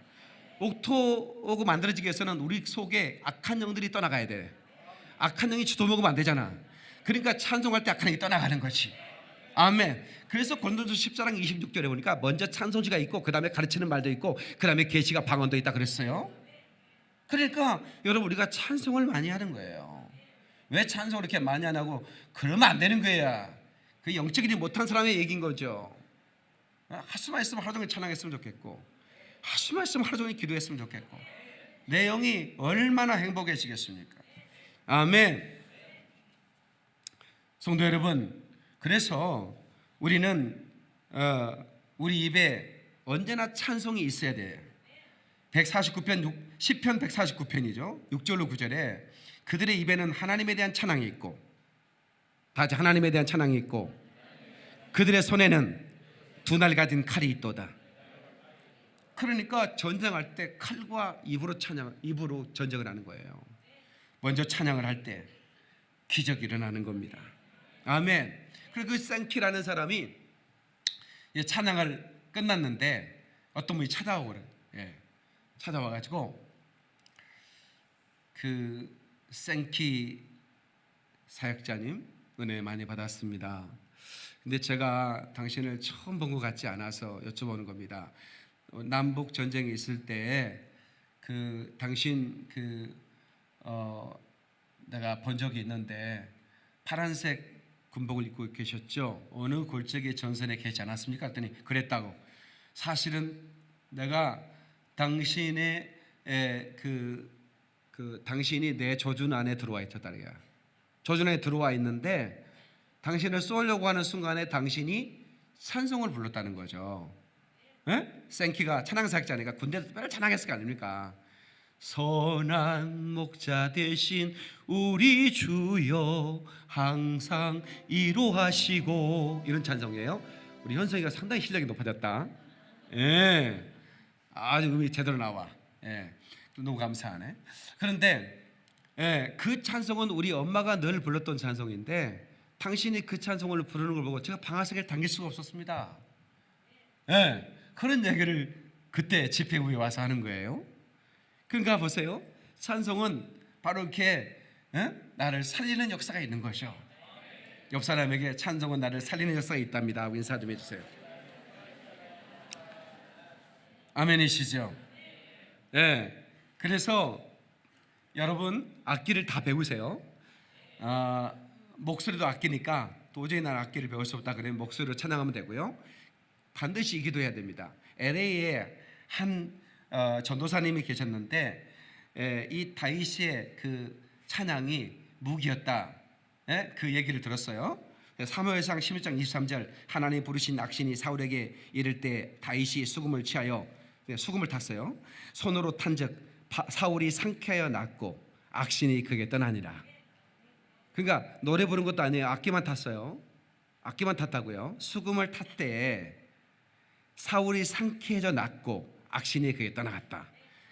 옥토가 만들어지기 위해서는 우리 속에 악한 영들이 떠나가야 돼. 악한 영이 주도 먹으면 안 되잖아. 그러니까 찬송할 때 악한 영이 떠나가는 거지. 아멘. 그래서 고린도전서 14장 26절에 보니까 먼저 찬송시가 있고 그 다음에 가르치는 말도 있고 그 다음에 계시가 방언도 있다 그랬어요. 그러니까 여러분 우리가 찬송을 많이 하는 거예요. 왜 찬송을 이렇게 많이 안 하고? 그러면 안 되는 거야. 그 영적이지 못한 사람의 얘기인 거죠. 할 수만 있으면 하루 종일 찬양했으면 좋겠고, 할 수만 있으면 하루 종일 기도했으면 좋겠고, 내 영이 얼마나 행복해지겠습니까? 아멘. 성도 여러분, 그래서 우리는 우리 입에 언제나 찬송이 있어야 돼요. 149편, 시편 149편이죠. 6절로 9절에 그들의 입에는 하나님에 대한 찬양이 있고, 다 같이 하나님에 대한 찬양이 있고, 그들의 손에는 두 날 가진 칼이 있도다. 그러니까 전쟁할 때 칼과 입으로 전쟁을 하는 거예요. 먼저 찬양을 할 때 기적이 일어나는 겁니다. 아멘. 그리고 그 생키라는 사람이 찬양을 끝났는데 어떤 분이 찾아오고 그래요. 찾아와가지고 그 생키 사역자님 은혜 많이 받았습니다. 근데 제가 당신을 처음 본 것 같지 않아서 여쭤보는 겁니다. 남북 전쟁이 있을 때 그 당신 내가 본 적이 있는데 파란색 군복을 입고 계셨죠? 어느 골짜기 전선에 계시지 않았습니까? 했더니 그랬다고. 사실은 내가 당신의 당신이 내 조준 안에 들어와 있었다 그래요. 조준 안에 들어와 있는데 당신을 쏘려고 하는 순간에 당신이 찬송을 불렀다는 거죠. 생키가 찬양사역자니까 군대에서 별 찬양했을 거 아닙니까? 선한 목자 되신 우리 주여 항상 이로하시고, 이런 찬송이에요. 우리 현성이가 상당히 실력이 높아졌다. 아주 음이 제대로 나와. 너무 감사하네. 그런데 그 찬송은 우리 엄마가 늘 불렀던 찬송인데 당신이 그 찬송을 부르는 걸 보고 제가 방아쇠를 당길 수가 없었습니다. 그런 얘기를 그때 집회 후에 와서 하는 거예요. 그러니까 보세요. 찬송은 바로 이렇게 나를 살리는 역사가 있는 거죠. 옆 사람에게 찬송은 나를 살리는 역사가 있답니다 하고 인사 좀 해주세요. 아멘이시죠? 그래서 여러분 악기를 다 배우세요. 목소리도 악기니까 도저히 난 악기를 배울 수 없다 그러면 목소리로 찬양하면 되고요. 반드시 기도해야 됩니다. LA에 한 전도사님이 계셨는데 이 다윗의 그 찬양이 무기였다. 그 얘기를 들었어요. 사무엘상 11장 23절 하나님 부르신 악신이 사울에게 이를 때 다윗이 수금을 취하여 수금을 탔어요. 손으로 탄즉 사울이 상쾌하여 났고 악신이 그게 떠나니라. 그러니까 노래 부른 것도 아니에요. 악기만 탔어요. 악기만 탔다고요. 수금을 탔대 사울이 상쾌해져 났고 악신이 그게 떠나갔다.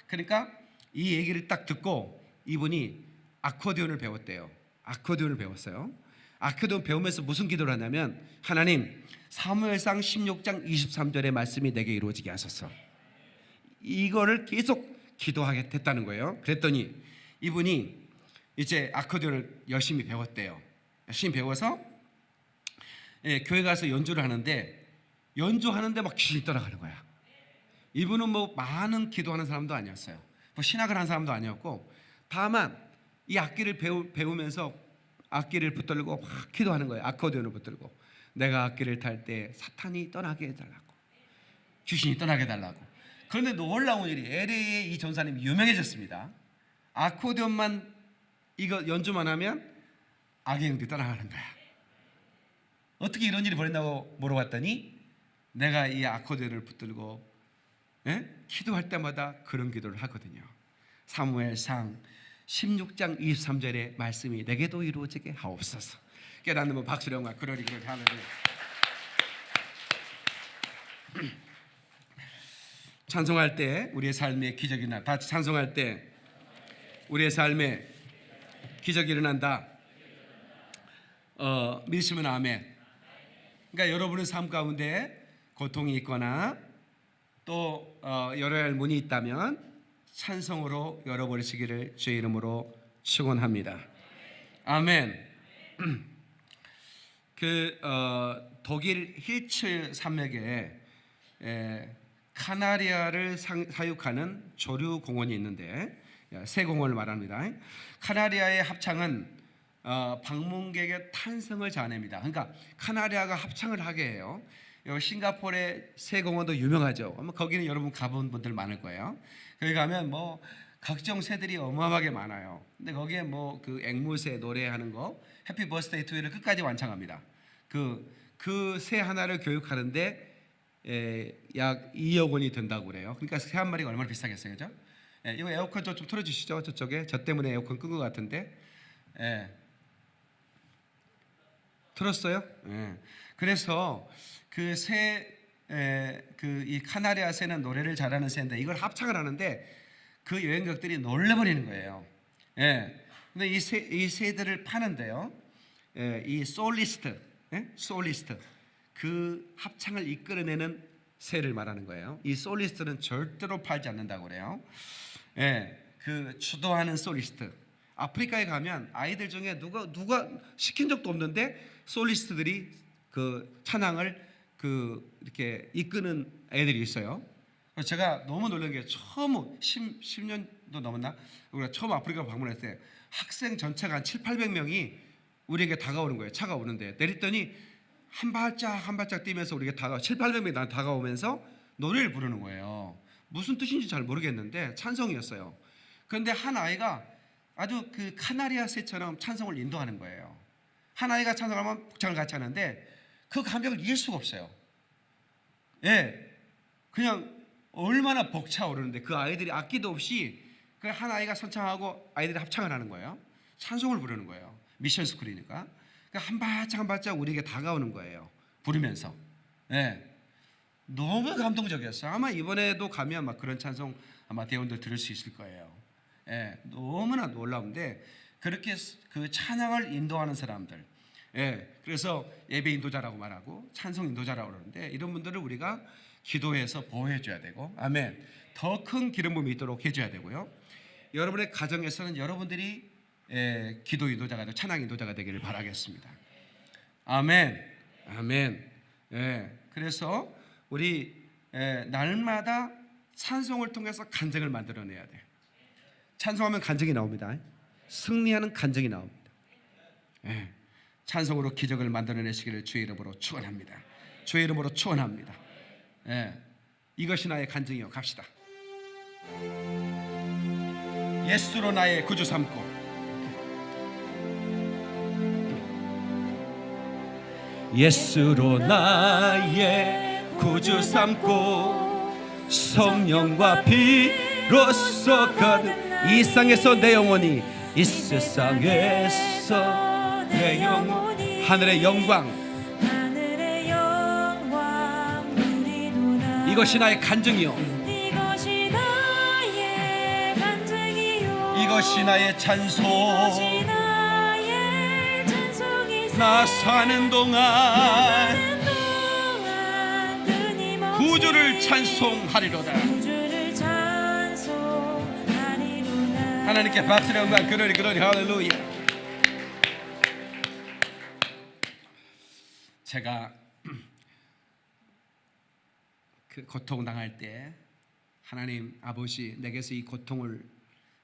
그러니까 이 얘기를 딱 듣고 이분이 아코디온을 배웠대요. 아코디온을 배웠어요. 아코디온 배우면서 무슨 기도를 하냐면 하나님 사무엘상 16장 23절의 말씀이 내게 이루어지게 하소서. 이거를 계속 기도하게 됐다는 거예요. 그랬더니 이분이 이제 아코디온을 열심히 배웠대요. 열심히 배워서 교회 가서 연주를 하는데 연주하는데 막 귀신이 떠나가는 거야. 이분은 뭐 많은 기도하는 사람도 아니었어요. 뭐 신학을 한 사람도 아니었고 다만 이 악기를 배우면서 악기를 붙들고 막 기도하는 거예요. 아코디온을 붙들고 내가 악기를 탈 때 사탄이 떠나게 해달라고, 귀신이 떠나게 해달라고. 그런데 놀라운 일이 LA의 이 전사님이 유명해졌습니다. 아코디온만 이거 연주만 하면 악의 영들이 떠나가는 거야. 어떻게 이런 일이 벌어진다고 물어봤더니 내가 이 아코디온을 붙들고 기도할 때마다 그런 기도를 하거든요. 사무엘상 16장 23절의 말씀이 내게도 이루어지게 하옵소서. 깨닫는 분 박수령과 그러리 할렐루야. 찬송할 때 우리의 삶에 기적이 나. 다 같이 찬송할 때 우리의 삶에 기적이 일어난다. 믿으시면 아멘. 그러니까 여러분의 삶 가운데 고통이 있거나 또 열어야 할 문이 있다면 찬송으로 열어버리시기를 주의 이름으로 축원합니다. 아멘. 독일 힐츠 산맥에 카나리아를 사육하는 조류 공원이 있는데 새 공원을 말합니다. 카나리아의 합창은 방문객의 탄성을 자아냅니다. 그러니까 카나리아가 합창을 하게 해요. 싱가포르의 새 공원도 유명하죠. 아마 거기는 여러분 가본 분들 많을 거예요. 거기 가면 뭐 각종 새들이 어마어마하게 많아요. 근데 거기에 뭐 그 앵무새 노래하는 거 해피 버스데이 투유를 끝까지 완창합니다. 그 새 하나를 교육하는데 약 2억 원이 든다고 그래요. 그러니까 새 한 마리가 얼마나 비싸겠어요, 그죠? 예, 이거 에어컨 좀 틀어주시죠. 저쪽에 저 때문에 에어컨 끈 것 같은데. 예. 틀었어요? 예. 그래서 이 카나리아 새는 노래를 잘하는 새인데 이걸 합창을 하는데 그 여행객들이 놀래버리는 거예요. 예. 근데 이 새들을 파는데요. 예, 이 솔리스트, 예? 솔리스트 그 합창을 이끌어내는 새를 말하는 거예요. 이 솔리스트는 절대로 팔지 않는다고 그래요. 예, 그 주도하는 솔리스트. 아프리카에 가면 아이들 중에 누가 시킨 적도 없는데 솔리스트들이 그 찬양을 이렇게 이끄는 애들이 있어요. 그래서 제가 너무 놀란 게 처음 10년도 넘었나? 우리가 처음 아프리카 방문했을 때 학생 전체가 한 700~800명이 우리에게 다가오는 거예요. 차가 오는데 내렸더니 한 발짝 뛰면서 우리에게 700~800명이 나한테 다가오면서 노래를 부르는 거예요. 무슨 뜻인지 잘 모르겠는데 찬송이었어요. 그런데 한 아이가 아주 그 카나리아 새처럼 찬송을 인도하는 거예요. 한 아이가 찬송하면 복장을 같이 하는데 그 감정을 이길 수가 없어요. 예, 그냥 얼마나 벅차오르는데 그 아이들이 악기도 없이 그 한 아이가 선창하고 아이들이 합창을 하는 거예요. 찬송을 부르는 거예요. 미션 스쿨이니까. 한 발짝 우리에게 다가오는 거예요. 부르면서. 예, 너무 감동적이었어요. 아마 이번에도 가면 막 그런 찬송 아마 대원들 들을 수 있을 거예요. 예, 너무나 놀라운데 그렇게 그 찬양을 인도하는 사람들, 예, 그래서 예배 인도자라고 말하고 찬송 인도자라고 그러는데 이런 분들을 우리가 기도해서 보호해 줘야 되고, 아멘. 더 큰 기름 부음이 있도록 해줘야 되고요. 여러분의 가정에서는 여러분들이 기도 인도자가 되고 찬양 인도자가 되기를 바라겠습니다. 아멘, 아멘. 예, 그래서 우리 날마다 찬송을 통해서 간증을 만들어내야 돼. 찬송하면 간증이 나옵니다. 승리하는 간증이 나옵니다. 예, 찬송으로 기적을 만들어내시기를 주의 이름으로 축원합니다. 주의 이름으로 축원합니다. 예, 이것이 나의 간증이요. 갑시다. 예수로 나의 구주 삼고 예수로 나의 구주 삼고 성령과 피로써 가득 이 세상에서 내 영혼이 이 세상에서 내 영혼이 하늘의 영광 이것이 나의 간증이요 이것이 나의 찬송 나 사는 동안 구주를 찬송하리로다. 하나님께 박수를 한번 그러리 할렐루야. 제가 그 고통 당할 때 하나님 아버지 내게서 이 고통을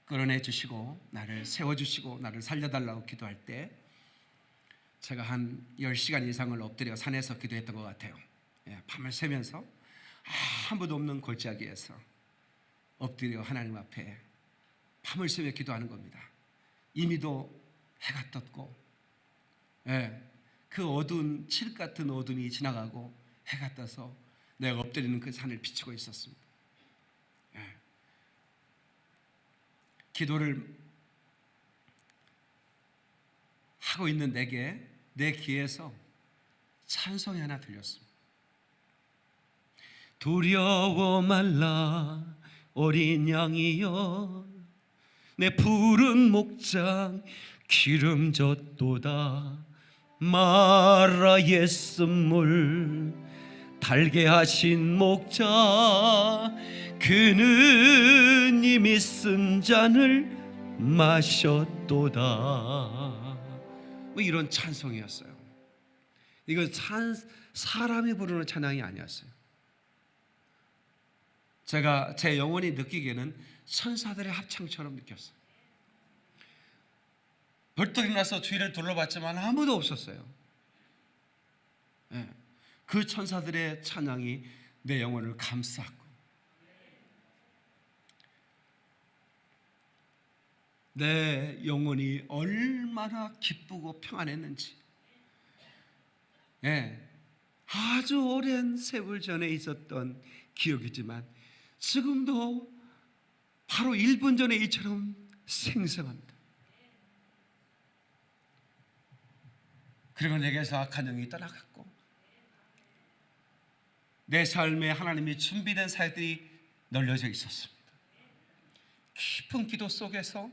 끌어내 주시고 나를 세워 주시고 나를 살려달라고 기도할 때 제가 한 10시간 이상을 엎드려 산에서 기도했던 것 같아요. 예, 밤을 새면서 아무도 없는 골짜기에서 엎드려 하나님 앞에 밤을 새며 기도하는 겁니다. 이미도 해가 떴고 예, 그 어두운 칠 같은 어둠이 지나가고 해가 떠서 내가 엎드리는 그 산을 비추고 있었습니다. 예, 기도를 하고 있는 내게 내 귀에서 찬송이 하나 들렸습니다. 두려워 말라 어린 양이여 내 푸른 목장 기름졌도다 마라 예수물 달게 하신 목자 그는 이미 쓴 잔을 마셨도다. 뭐 이런 찬송이었어요. 이건 사람이 부르는 찬양이 아니었어요. 제가 제 영혼이 느끼기에는 천사들의 합창처럼 느꼈어요. 벌떡 일어나서 주위를 둘러봤지만 아무도 없었어요. 네. 그 천사들의 찬양이 내 영혼을 감쌌고 내 영혼이 얼마나 기쁘고 평안했는지. 네. 아주 오랜 세월 전에 있었던 기억이지만 지금도 하루 1분 전의 일처럼 생생합니다. 그리고 내게서 악한 영이 떠나갔고 내 삶에 하나님이 준비된 사역들이 널려져 있었습니다. 깊은 기도 속에서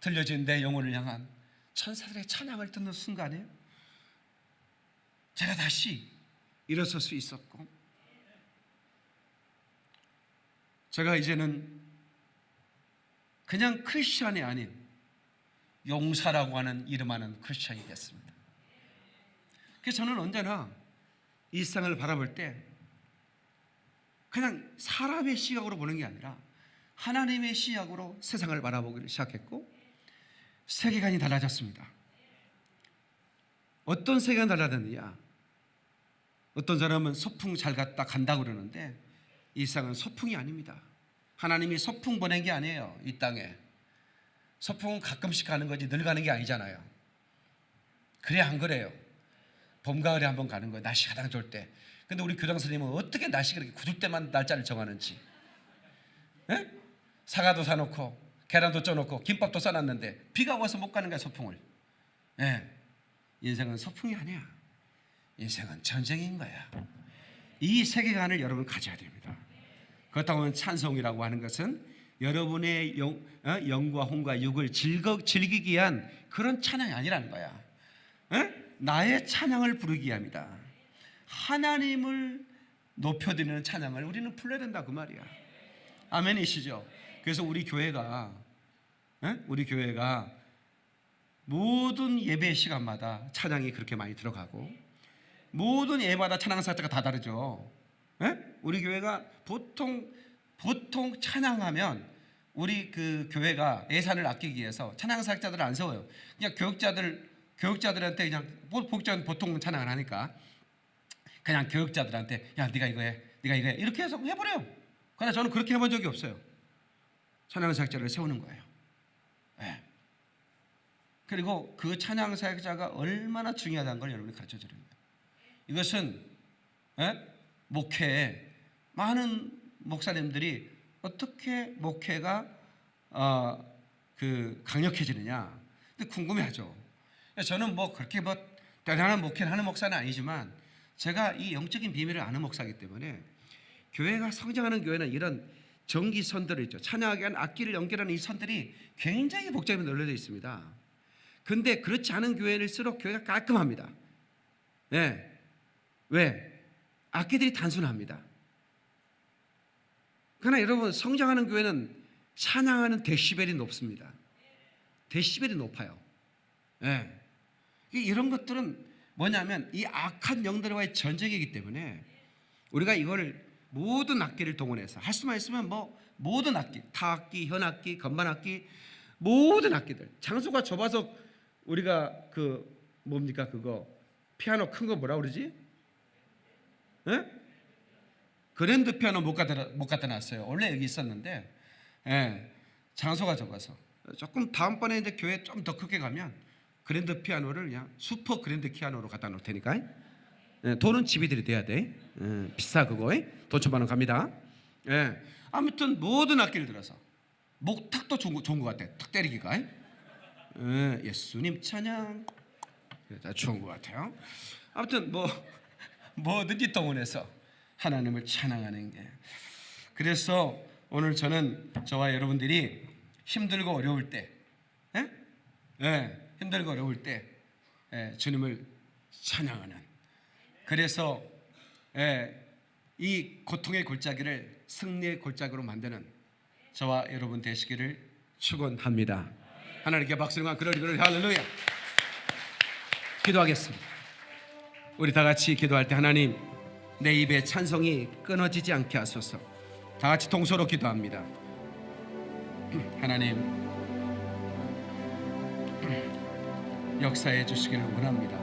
들려진 내 영혼을 향한 천사들의 찬양을 듣는 순간에 제가 다시 일어설 수 있었고, 제가 이제는 그냥 크리스찬이 아닌 용사라고 하는 이름하는 크리스찬이 됐습니다. 그래서 저는 언제나 이 세상을 바라볼 때 그냥 사람의 시각으로 보는 게 아니라 하나님의 시각으로 세상을 바라보기를 시작했고, 세계관이 달라졌습니다. 어떤 세계관이 달라졌느냐? 어떤 사람은 소풍 잘 갔다 간다고 그러는데 이 세상은 소풍이 아닙니다. 하나님이 소풍 보낸 게 아니에요. 이 땅에 소풍은 가끔씩 가는 거지 늘 가는 게 아니잖아요. 그래 안 그래요? 봄, 가을에 한번 가는 거예요. 날씨 가장 좋을 때. 근데 우리 교장 선생님은 어떻게 날씨가 그렇게 굳을 때만 날짜를 정하는지. 에? 사과도 사놓고 계란도 쪄놓고 김밥도 싸놨는데 비가 와서 못 가는 거야 소풍을. 예. 인생은 소풍이 아니야. 인생은 전쟁인 거야. 이 세계관을 여러분 가져야 됩니다. 그렇다고 하면 찬송이라고 하는 것은 여러분의 영과 혼과 육을 즐기기 위한 그런 찬양이 아니라는 거야. 에? 나의 찬양을 부르기 위함이다. 하나님을 높여드리는 찬양을 우리는 불러야 된다 그 말이야. 아멘이시죠? 그래서 우리 교회가 모든 예배 시간마다 찬양이 그렇게 많이 들어가고, 모든 예배마다 찬양 사역자가 다 다르죠. 우리 교회가 보통 찬양하면 우리 그 교회가 예산을 아끼기 위해서 찬양 사역자들을 안 세워요. 그냥 교육자들한테 그냥 복장 보통 찬양을 하니까 그냥 교육자들한테 야 네가 이거 해, 네가 이거 해 이렇게 해서 해버려요. 그러나 저는 그렇게 해본 적이 없어요. 찬양 사역자를 세우는 거예요. 네. 그리고 그 찬양 사역자가 얼마나 중요하다는 걸 여러분이 가르쳐 드립니다. 이것은 목회에 많은 목사님들이 어떻게 목회가 강력해지느냐 근데 궁금해하죠. 저는 그렇게 대단한 목회를 하는 목사는 아니지만 제가 이 영적인 비밀을 아는 목사이기 때문에 교회가 성장하는 교회는 이런 정기 선들을 있죠. 찬양하기 위한 악기를 연결하는 이 선들이 굉장히 복잡하게 널려져 있습니다. 근데 그렇지 않은 교회일수록 교회가 깔끔합니다. 네. 왜? 악기들이 단순합니다. 그러나 여러분 성장하는 교회는 찬양하는 데시벨이 높습니다. 데시벨이 높아요. 네. 이런 것들은 뭐냐면 이 악한 영들과의 전쟁이기 때문에 우리가 이걸 모든 악기를 동원해서 할 수만 있으면 모든 악기, 타악기, 현악기, 건반악기, 모든 악기들. 장소가 좁아서 우리가 그거 피아노 큰 거 뭐라 그러지? 예? 그랜드 피아노 못 갖다 놨어요. 원래 여기 있었는데 장소가 좁아서 조금 다음번에 이제 교회 좀 더 크게 가면 그랜드 피아노를 그냥 슈퍼 그랜드 피아노로 갖다 놓을 테니까. 돈은 집이들이 돼야 돼. 비싸 그거에 돈 천만원 갑니다. 아무튼 모든 악기를 들어서 목탁도 좋은 것 같아. 탁 때리기가. 예수님 찬양 좋은 것 같아요. 아무튼 뭐든지 동원해서 하나님을 찬양하는 게. 그래서 오늘 저와 여러분들이 힘들고 어려울 때, 힘들고 어려울 때 주님을 찬양하는. 그래서 이 고통의 골짜기를 승리의 골짜기로 만드는 저와 여러분 되시기를 축원합니다. 하나님께 박수를 그러리 할렐루야. 기도하겠습니다. 우리 다 같이 기도할 때 하나님 내 입에 찬송이 끊어지지 않게 하소서. 다 같이 동서로 기도합니다. 하나님 역사해 주시기를 원합니다.